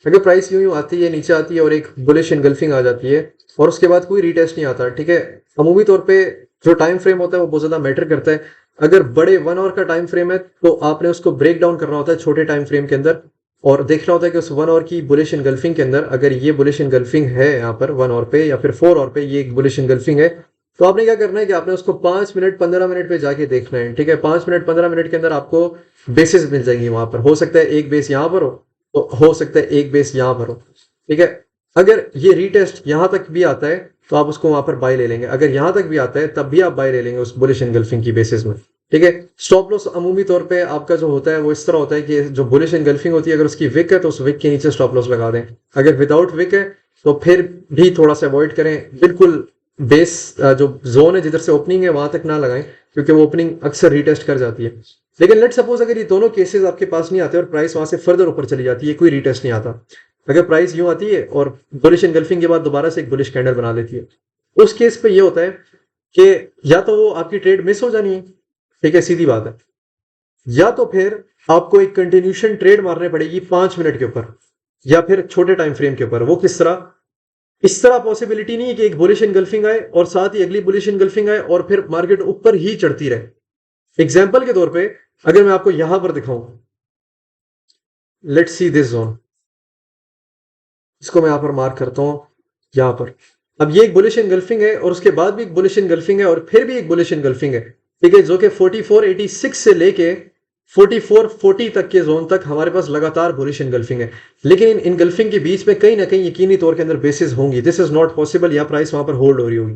अगर प्राइस यूं यूं आती है, नीचे आती है और एक बुलिश इनगल्फिंग आ जाती है और उसके बाद कोई रीटेस्ट नहीं आता, ठीक है, अमूमी तौर पे जो टाइम फ्रेम होता है वो बहुत ज्यादा मैटर करता है। अगर बड़े 1 आवर का टाइम फ्रेम है तो आपने उसको ब्रेक डाउन करना होता है छोटे टाइम फ्रेम के अंदर और देखना होता है कि उस 1 आवर की बुलिश इनगल्फिंग के अंदर अगर ये बुलिश इनगल्फिंग है यहाँ पर 1 आवर पे या फिर 4 आवर पे ये एक बुलिश इनगल्फिंग है, तो आपने क्या करना है कि आपने उसको 5 मिनट 15 मिनट पे जाके देखना है, ठीक है। 5 मिनट 15 मिनट के अंदर आपको बेसिस मिल जाएंगी वहां पर। हो सकता है एक बेस यहाँ पर हो सकता है एक बेस यहाँ पर हो, ठीक है। अगर ये रीटेस्ट यहां तक भी आता है तो आप उसको वहां पर बाय ले लेंगे। अगर यहां तक भी आता है तब भी आप बाय ले लेंगे उस बुलिश एनगल्फिंग की बेसिस में, ठीक है। स्टॉप लॉस अमूमी तौर पे आपका जो होता है वो इस तरह होता है कि जो बुलिश एनगल्फिंग होती है अगर उसकी विक है तो उस विक के नीचे स्टॉप लॉस लगा दें। अगर विदाउट विक है तो फिर भी थोड़ा सा अवॉइड करें, बिल्कुल बेस जो जोन है जिधर से ओपनिंग है वहां तक ना लगाएं क्योंकि वो ओपनिंग अक्सर रीटेस्ट कर जाती है। लेकिन लेट सपोज अगर ये दोनों केसेस आपके पास नहीं आते और प्राइस वहां से फर्दर ऊपर चली जाती है, कोई रीटेस्ट नहीं आता, अगर प्राइस यूं आती है और बुलिश एनगल्फिंग के बाद दोबारा से एक बुलिश कैंडल बना लेती है, उस केस पे ये होता है कि या तो वो आपकी ट्रेड मिस हो जानी है, ठीक है, सीधी बात है, या तो फिर आपको एक कंटिन्यूशन ट्रेड मारने पड़ेगी 5 मिनट के ऊपर या फिर छोटे टाइम फ्रेम के ऊपर। वो किस तरह? इस तरह पॉसिबिलिटी नहीं है कि एक बुलिश इनगल्फिंग आए और साथ ही अगली बुलिश इनगल्फिंग आए और फिर मार्केट ऊपर ही चढ़ती रहे। एग्जाम्पल के तौर पे अगर मैं आपको यहां पर दिखाऊं, लेट्स सी दिस जोन, इसको मैं यहां पर मार्क करता हूं यहां पर। अब ये एक बुलिश इनगल्फिंग है और उसके बाद भी एक बुलिश इनगल्फिंग है और फिर भी एक बुलिश इनगल्फिंग है, ठीक है, जो कि 4486 से लेके 4440 तक के जोन तक हमारे पास लगातार बुलिश इनगल्फिंग है। लेकिन इन इनगल्फिंग के बीच में कहीं ना कहीं यकीनी तौर के अंदर बेसिस होंगी। दिस इज नॉट पॉसिबल, या प्राइस वहां पर होल्ड हो रही होगी।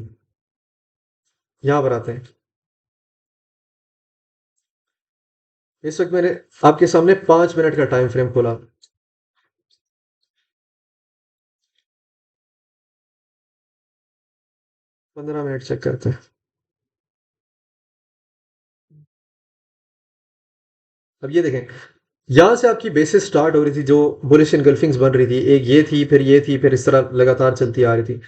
यहां पर आते हैं। इस वक्त मैंने आपके सामने 5 मिनट का टाइम फ्रेम खोला। 15 मिनट चेक करते हैं। अब ये देखें, यहां से आपकी बेसिस स्टार्ट हो रही थी, जो बुलिश इनगल्फिंग्स बन रही थी, एक ये थी फिर इस तरह लगातार चलती आ रही थी।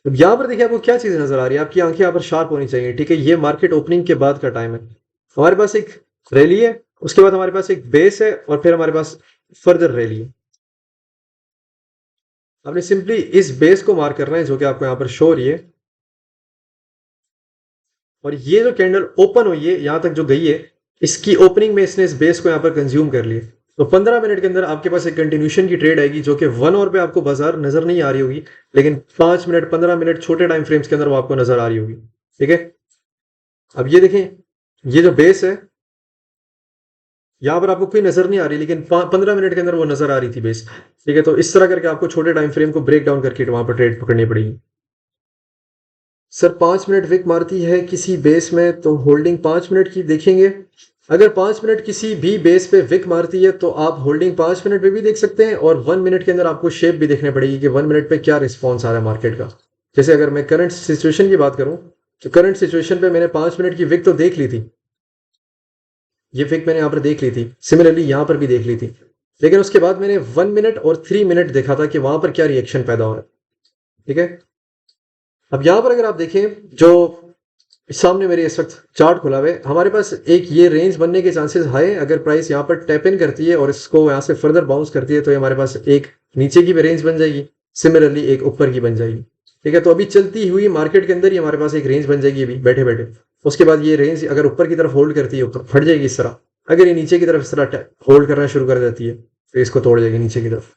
अब यहां पर देखिए आपको क्या चीज नजर आ रही है, आपकी आंखें यहाँ पर शार्प होनी चाहिए, ठीक है। ये मार्केट ओपनिंग के बाद का टाइम है, हमारे पास एक रैली है, उसके बाद हमारे पास एक बेस है और फिर हमारे पास फर्दर रैली है। आपने सिंपली इस बेस को मार्क करना है जो कि आपको यहाँ पर शो हो रही है, और ये जो कैंडल ओपन हुई है यहां तक जो गई है, इसकी ओपनिंग में इसने इस बेस को यहां पर कंज्यूम कर लिया। तो 15 मिनट के अंदर आपके पास एक कंटिन्यूशन की ट्रेड आएगी जो कि 1 आवर पे आपको बाजार नजर नहीं आ रही होगी, लेकिन 5 मिनट 15 मिनट छोटे टाइम फ्रेम्स के अंदर वो आपको नजर आ रही होगी, ठीक है। अब ये देखें, ये जो बेस है यहां पर आपको कोई नजर नहीं आ रही, लेकिन 15 मिनट के अंदर वो नजर आ रही थी बेस, ठीक है। तो इस तरह करके आपको छोटे टाइम फ्रेम को ब्रेक डाउन करके वहां पर ट्रेड पकड़नी पड़ेगी। सर 5 मिनट विक मारती है किसी बेस में तो होल्डिंग 5 मिनट की देखेंगे। अगर 5 मिनट किसी भी बेस पे विक मारती है तो आप होल्डिंग 5 मिनट पे भी देख सकते हैं और 1 मिनट के अंदर आपको शेप भी देखने पड़ेगी कि 1 मिनट पे क्या रिस्पॉन्स आ रहा है मार्केट का। जैसे अगर मैं करंट सिचुएशन की बात करूं तो करंट सिचुएशन पे मैंने 5 मिनट की विक तो देख ली थी, ये विक मैंने यहाँ पर देख ली थी, सिमिलरली यहाँ पर भी देख ली थी, लेकिन उसके बाद मैंने 1 मिनट और 3 मिनट देखा था कि वहां पर क्या रिएक्शन पैदा हो रहा है, ठीक है। अब यहां पर अगर आप देखें, जो सामने मेरे इस वक्त चार्ट खुला हुआ है, हमारे पास एक ये रेंज बनने के चांसेस हाई है। अगर प्राइस यहाँ पर टैप इन करती है और इसको यहाँ से फर्दर बाउंस करती है तो ये हमारे पास एक नीचे की भी रेंज बन जाएगी, सिमिलरली एक ऊपर की बन जाएगी, ठीक है। तो अभी चलती हुई मार्केट के अंदर ही हमारे पास एक रेंज बन जाएगी अभी बैठे बैठे। उसके बाद ये रेंज अगर ऊपर की तरफ होल्ड करती है ऊपर फट जाएगी इस तरह। अगर ये नीचे की तरफ इस तरह होल्ड करना शुरू कर देती है तो इसको तोड़ जाएगी नीचे की तरफ,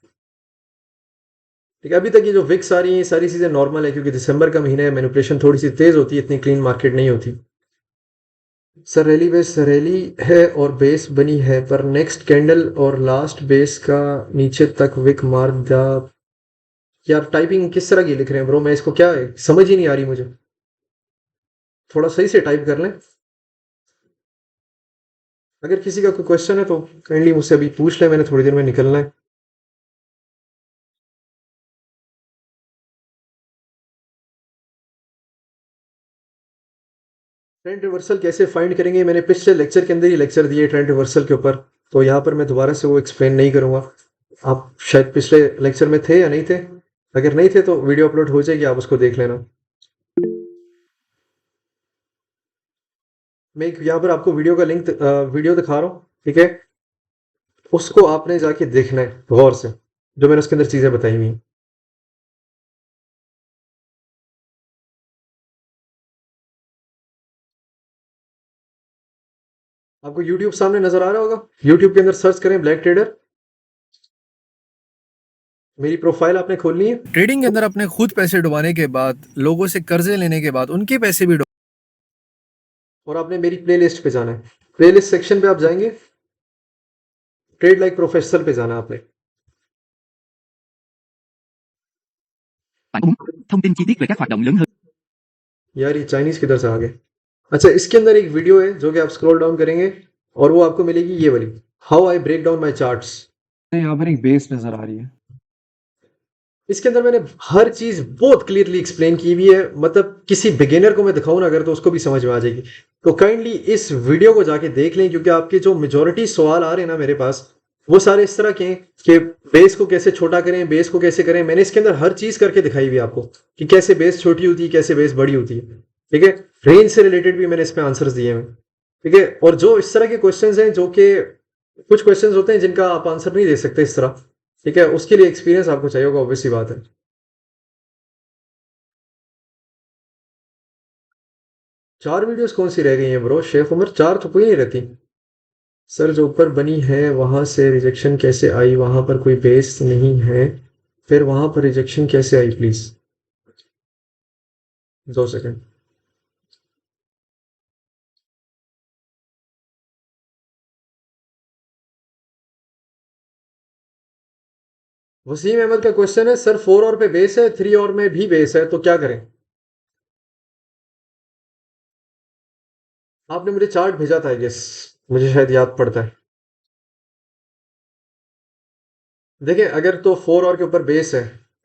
ठीक है। अभी तक ये जो विक्स आ रही है सारी चीजें नॉर्मल है क्योंकि दिसंबर का महीना है, मैनिपुलेशन थोड़ी सी तेज होती है, इतनी क्लीन मार्केट नहीं होती। सर रैली बेस रैली है और बेस बनी है पर नेक्स्ट कैंडल और लास्ट बेस का नीचे तक विक मार दा। यार टाइपिंग किस तरह की लिख रहे हैं ब्रो, मैं इसको क्या है समझ ही नहीं आ रही मुझे, थोड़ा सही से टाइप कर लें। अगर किसी का कोई क्वेश्चन है तो काइंडली मुझसे अभी पूछ ले, मैंने थोड़ी देर में निकलना है। ट्रेंड रिवर्सल कैसे फाइंड करेंगे, मैंने पिछले लेक्चर के अंदर ही लेक्चर दिए ट्रेंड रिवर्सल के ऊपर, तो यहाँ पर मैं दोबारा से वो एक्सप्लेन नहीं करूँगा। आप शायद पिछले लेक्चर में थे या नहीं थे, अगर नहीं थे तो वीडियो अपलोड हो जाएगी, आप उसको देख लेना। मैं यहाँ पर आपको वीडियो का लिंक वीडियो दिखा रहा हूँ, ठीक है, उसको आपने जाके देखना है गौर से, जो मैंने उसके अंदर चीज़ें बताई हुई हैं। आपको यूट्यूब सामने नजर आ रहा होगा, यूट्यूब के अंदर सर्च करें ब्लैक ट्रेडर, मेरी प्रोफाइल आपने खोलनी है। ट्रेडिंग के अंदर अपने खुद पैसे डुबाने के बाद, लोगों से कर्जे लेने के बाद उनके पैसे भी और आपने मेरी प्लेलिस्ट पे जाना है, प्लेलिस्ट सेक्शन पे आप जाएंगे, ट्रेड लाइक प्रोफेशनल पे जाना है आपने। Bạn muốn thông tin chi tiết về các hoạt động lớn hơn. यार ये चाइनीज किधर से आ गए। अच्छा, इसके अंदर एक वीडियो है जो कि आप स्क्रॉल डाउन करेंगे और वो आपको मिलेगी ये वाली, how I break down my charts. यहाँ पर एक बेस नजर आ रही है। इसके अंदर मैंने हर चीज बहुत क्लियरली एक्सप्लेन की हुई है, मतलब किसी बिगिनर को मैं दिखाऊं ना अगर, तो उसको भी समझ में आ जाएगी। तो काइंडली इस वीडियो को जाके देख लें, क्योंकि आपके जो मेजोरिटी सवाल आ रहे हैं ना मेरे पास, वो सारे इस तरह के हैं कि बेस को कैसे छोटा करें, बेस को कैसे करें। मैंने इसके अंदर हर चीज करके दिखाई हुई है आपको कि कैसे बेस छोटी होती है, कैसे बेस बड़ी होती है, ठीक है। रेंज से रिलेटेड भी मैंने इसमें आंसर्स दिए हैं, ठीक है। और जो इस तरह के क्वेश्चंस हैं, जो कि कुछ क्वेश्चंस होते हैं जिनका आप आंसर नहीं दे सकते इस तरह, ठीक है, उसके लिए एक्सपीरियंस आपको चाहिए होगा, ऑब्वियस सी बात है। 4 वीडियोस कौन सी रह गई हैं ब्रो? शेफ उमर 4 तो कोई नहीं रहती। सर जो ऊपर बनी है वहां से रिजेक्शन कैसे आई? वहां पर कोई बेस नहीं है, फिर वहां पर रिजेक्शन कैसे आई? Please 2 second. वसीम अहमद का क्वेश्चन है, सर 4 और पे बेस है, 3 और में भी बेस है, तो क्या करें? आपने मुझे चार्ट भेजा था, आई गेस, मुझे शायद याद पड़ता है। देखिए, अगर तो 4 और के ऊपर बेस है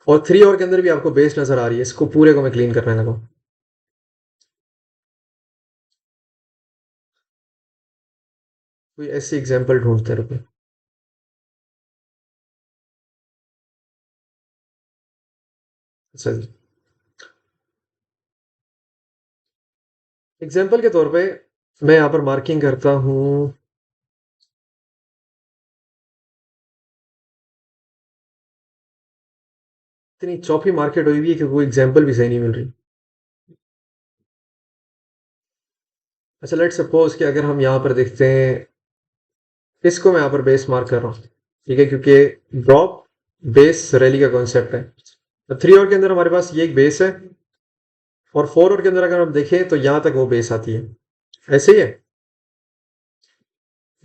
और 3 और के अंदर भी आपको बेस नजर आ रही है, इसको पूरे को मैं क्लीन करने लगा। कोई ऐसी एग्जांपल ढूंढते रुको। अच्छा जी, एग्जांपल के तौर पे मैं यहाँ पर मार्किंग करता हूँ। इतनी चौपी मार्केट हुई हुई है कि कोई एग्जांपल भी सही नहीं मिल रही। अच्छा, लेट्स सपोज कि अगर हम यहाँ पर देखते हैं, इसको मैं यहाँ पर बेस मार्क कर रहा हूँ, ठीक है, क्योंकि ड्रॉप बेस रैली का कॉन्सेप्ट है। तो 3 और के अंदर हमारे पास ये एक बेस है, और 4 और के अंदर अगर हम देखें तो यहाँ तक वो बेस आती है, ऐसे ही है,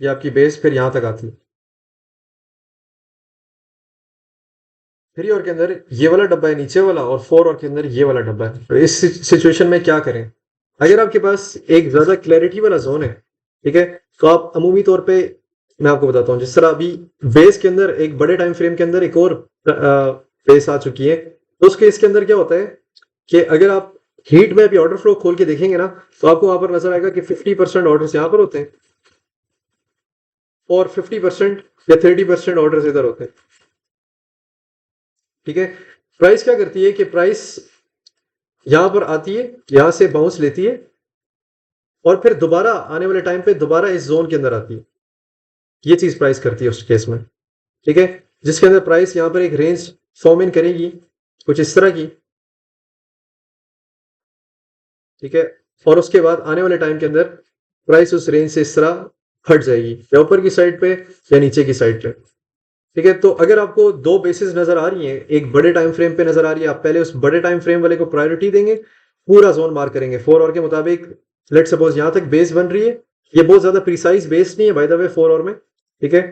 ये आपकी बेस फिर यहाँ तक आती है। 3 और के अंदर ये वाला डब्बा है नीचे वाला, और 4 और के अंदर ये वाला डब्बा है। तो इस सिचुएशन में क्या करें? अगर आपके पास एक ज्यादा क्लैरिटी वाला जोन है, ठीक है, तो आप अमूमी तौर पे, मैं आपको बताता हूँ, जिस तरह अभी बेस के अंदर एक बड़े टाइम फ्रेम के अंदर एक और बेस आ चुकी है, तो उसके इसके अंदर क्या होता है कि अगर आप हीट में अभी ऑर्डर फ्लो खोल के देखेंगे ना, तो आपको वहां पर नजर आएगा कि 50% ऑर्डर्स यहाँ पर होते हैं और 50% या 30% ऑर्डर्स इधर होते हैं, ठीक है। प्राइस क्या करती है कि प्राइस यहां पर आती है, यहां से बाउंस लेती है, और फिर दोबारा आने वाले टाइम पे दोबारा इस जोन के अंदर आती है। ये चीज प्राइस करती है उस केस में, ठीक है, जिसके अंदर प्राइस यहां पर एक रेंज फॉर्म इन करेगी कुछ इस तरह की, ठीक है, और उसके बाद आने वाले टाइम के अंदर प्राइस उस रेंज से इस तरह हट जाएगी, या ऊपर की साइड पे या नीचे की साइड पे, ठीक है। तो अगर आपको 2 बेसिस नजर आ रही हैं, एक बड़े टाइम फ्रेम पे नजर आ रही है, आप पहले उस बड़े टाइम फ्रेम वाले को प्रायोरिटी देंगे, पूरा जोन मार्क करेंगे 4 और के मुताबिक। लेट सपोज यहां तक बेस बन रही है, ये बहुत ज्यादा प्रिसाइज बेस नहीं है बाय द वे 4 और में, ठीक है,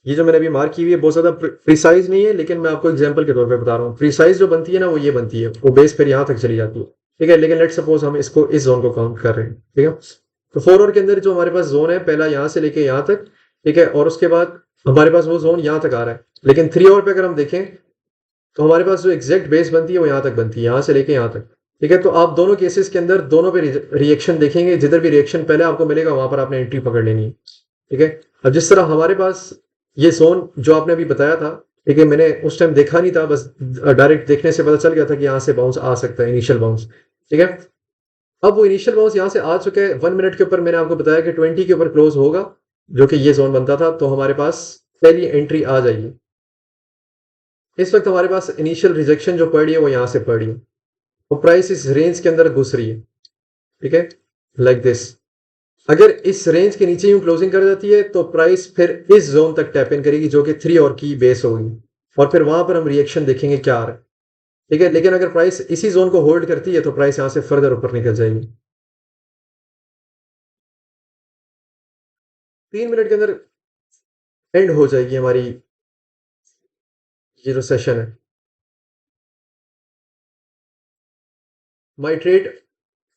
ये जो मैंने अभी मार्क की हुई है बहुत ज्यादा प्रिसाइज नहीं है, लेकिन मैं आपको एग्जांपल के तौर पे बता रहा हूँ। प्रिसाइज जो बनती है ना, वो ये बनती है, वो बेस फिर यहां तक चली जाती है, ठीक है। लेकिन लेट सपोज हम इसको इस जोन को काउंट कर रहे हैं, ठीक है। तो 4 आवर के अंदर जो हमारे पास जोन है पहला यहाँ से लेके यहाँ तक, ठीक है, और उसके बाद हमारे पास वो जोन यहाँ तक आ रहा है। लेकिन 3 आवर पे अगर हम देखें तो हमारे पास जो एग्जैक्ट बेस बनती है वो यहाँ तक बनती है, यहाँ से लेके यहाँ तक, ठीक है। तो आप दोनों केसेस के अंदर दोनों पे रिएक्शन देखेंगे, जिधर भी रिएक्शन पहले आपको मिलेगा वहां पर आपने एंट्री पकड़ लेनी है, ठीक है। अब जिस तरह हमारे पास ये जोन जो आपने अभी बताया था, ठीक है, मैंने उस टाइम देखा नहीं था, बस डायरेक्ट देखने से पता चल गया था कि यहाँ से बाउंस आ सकता है, इनिशियल बाउंस, ठीक है। अब वो इनिशियल बाउंस यहाँ से आ चुका है 1 मिनट के ऊपर, मैंने आपको बताया कि 20 के ऊपर क्लोज होगा, जो कि ये जोन बनता था, तो हमारे पास पहली एंट्री आ जाएगी। इस वक्त हमारे पास इनिशियल रिजेक्शन जो पड़ी है वो यहाँ से पड़ी है, और प्राइस इस रेंज के अंदर घुस रही है, ठीक है, लाइक दिस। अगर इस रेंज के नीचे यूं क्लोजिंग कर जाती है तो प्राइस फिर इस जोन तक टैप इन करेगी, जो कि 3 और की बेस होगी, और फिर वहां पर हम रिएक्शन देखेंगे क्या आ रहा है, ठीक है। लेकिन अगर प्राइस इसी जोन को होल्ड करती है तो प्राइस यहां से फर्दर ऊपर निकल जाएगी। 3 मिनट के अंदर एंड हो जाएगी हमारी ये जो सेशन है। माई ट्रेड,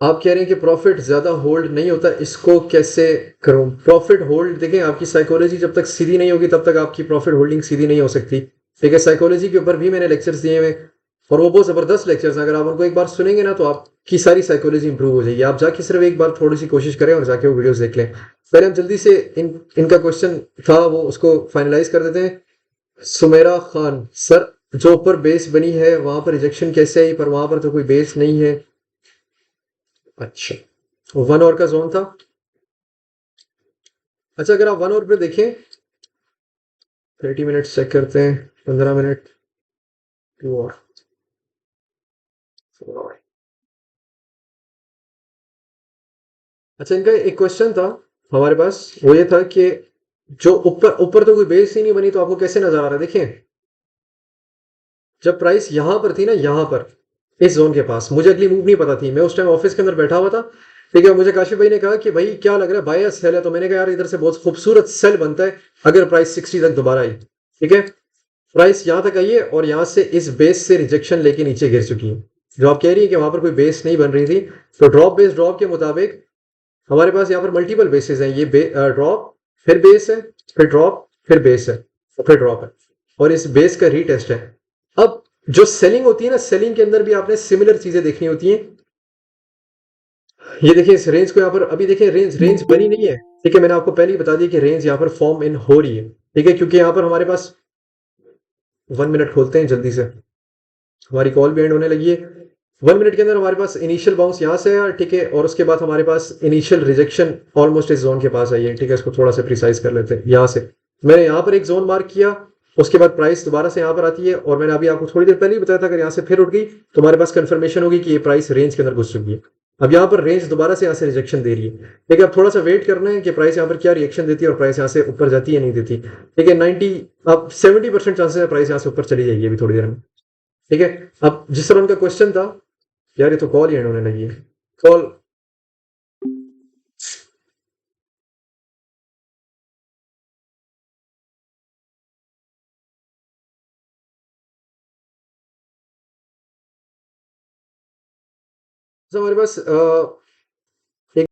आप कह रहे हैं कि प्रॉफिट ज्यादा होल्ड नहीं होता, इसको कैसे करूं? प्रॉफिट होल्ड देखें, आपकी साइकोलॉजी जब तक सीधी नहीं होगी तब तक आपकी प्रॉफिट होल्डिंग सीधी नहीं हो सकती, ठीक है। साइकोलॉजी के ऊपर भी मैंने लेक्चर्स दिए हुए, और वो बहुत जबरदस्त लेक्चर्स हैं, अगर आप उनको एक बार सुनेंगे ना तो आपकी सारी साइकोलॉजी इंप्रूव हो जाएगी। आप जाके सिर्फ एक बार थोड़ी सी कोशिश करें और जाके वो वीडियोस देख लें। पहले हम जल्दी से इनका क्वेश्चन था वो उसको फाइनलाइज कर देते हैं। सुमेरा खान सर, जो ऊपर बेस बनी है वहां पर रिजेक्शन कैसे आई, पर वहां पर तो कोई बेस नहीं है। अच्छा, 1 आवर का जोन था। अच्छा, अगर आप 1 आवर पे देखें, 30 मिनट चेक करते हैं, 15 मिनट, 2 आवर, 4 आवर। अच्छा, इनका एक क्वेश्चन था हमारे पास, वो ये था कि जो ऊपर ऊपर तो कोई बेस ही नहीं बनी, तो आपको कैसे नजर आ रहा है? देखिए, जब प्राइस यहां पर थी ना, यहां पर इस जोन के पास, मुझे अगली मूव नहीं पता थी, मैं उस टाइम ऑफिस के अंदर बैठा हुआ था, ठीक है। मुझे काशिफ भाई ने कहा कि भाई क्या लग रहा है, बाय या सेल है? तो मैंने कहा यार इधर से बहुत खूबसूरत सेल बनता है अगर प्राइस 60 तक दोबारा आई, ठीक है। प्राइस यहां तक आई है और यहां से इस बेस से रिजेक्शन लेके नीचे गिर चुकी है। जो आप कह रही है कि वहां पर कोई बेस नहीं बन रही थी, तो ड्रॉप बेस ड्रॉप के मुताबिक हमारे पास यहाँ पर मल्टीपल बेसिस हैं। ये ड्रॉप, फिर बेस है, फिर ड्रॉप, फिर बेस है, और फिर ड्रॉप है, और इस बेस का रीटेस्ट है। अब जो सेलिंग होती है ना, सेलिंग के अंदर भी आपने सिमिलर चीजें देखनी होती हैं। ये देखिए, इस रेंज को यहाँ पर अभी देखिए, रेंज रेंज बनी नहीं है, ठीक है। मैंने आपको पहले ही बता दिया कि रेंज यहाँ पर फॉर्म इन हो रही है, ठीक है, क्योंकि यहाँ पर हमारे पास 1 मिनट खोलते हैं जल्दी से, हमारी कॉल भी एंड होने लगी है। 1 मिनट के अंदर हमारे पास इनिशियल बाउंस यहाँ से है, ठीक है, और उसके बाद हमारे पास इनिशियल रिजेक्शन ऑलमोस्ट इस जोन के पास आई है, ठीक है। इसको थोड़ा सा प्रिसाइज कर लेते हैं। यहाँ से मैंने यहाँ पर एक जोन मार्क किया, उसके बाद प्राइस दोबारा से यहाँ पर आती है, और मैंने अभी आपको थोड़ी देर पहले ही बताया था अगर यहाँ से फिर उठ गई तो हमारे पास कंफर्मेशन होगी कि ये प्राइस रेंज के अंदर घुस चुकी है। अब यहाँ पर रेंज दोबारा से यहाँ से रिजेक्शन दे रही है, ठीक है। अब थोड़ा सा वेट करना है कि प्राइस यहाँ पर क्या रिएक्शन देती है और प्राइस यहाँ से ऊपर जाती है नहीं देती, ठीक है। 90 अब 70% चांसेस है प्राइस यहाँ से ऊपर चली जाएगी अभी थोड़ी देर में, ठीक है। अब जिस तरह उनका क्वेश्चन था, यार ये तो कॉल ही एंड होने लगी है, कॉल। हमारे पास एक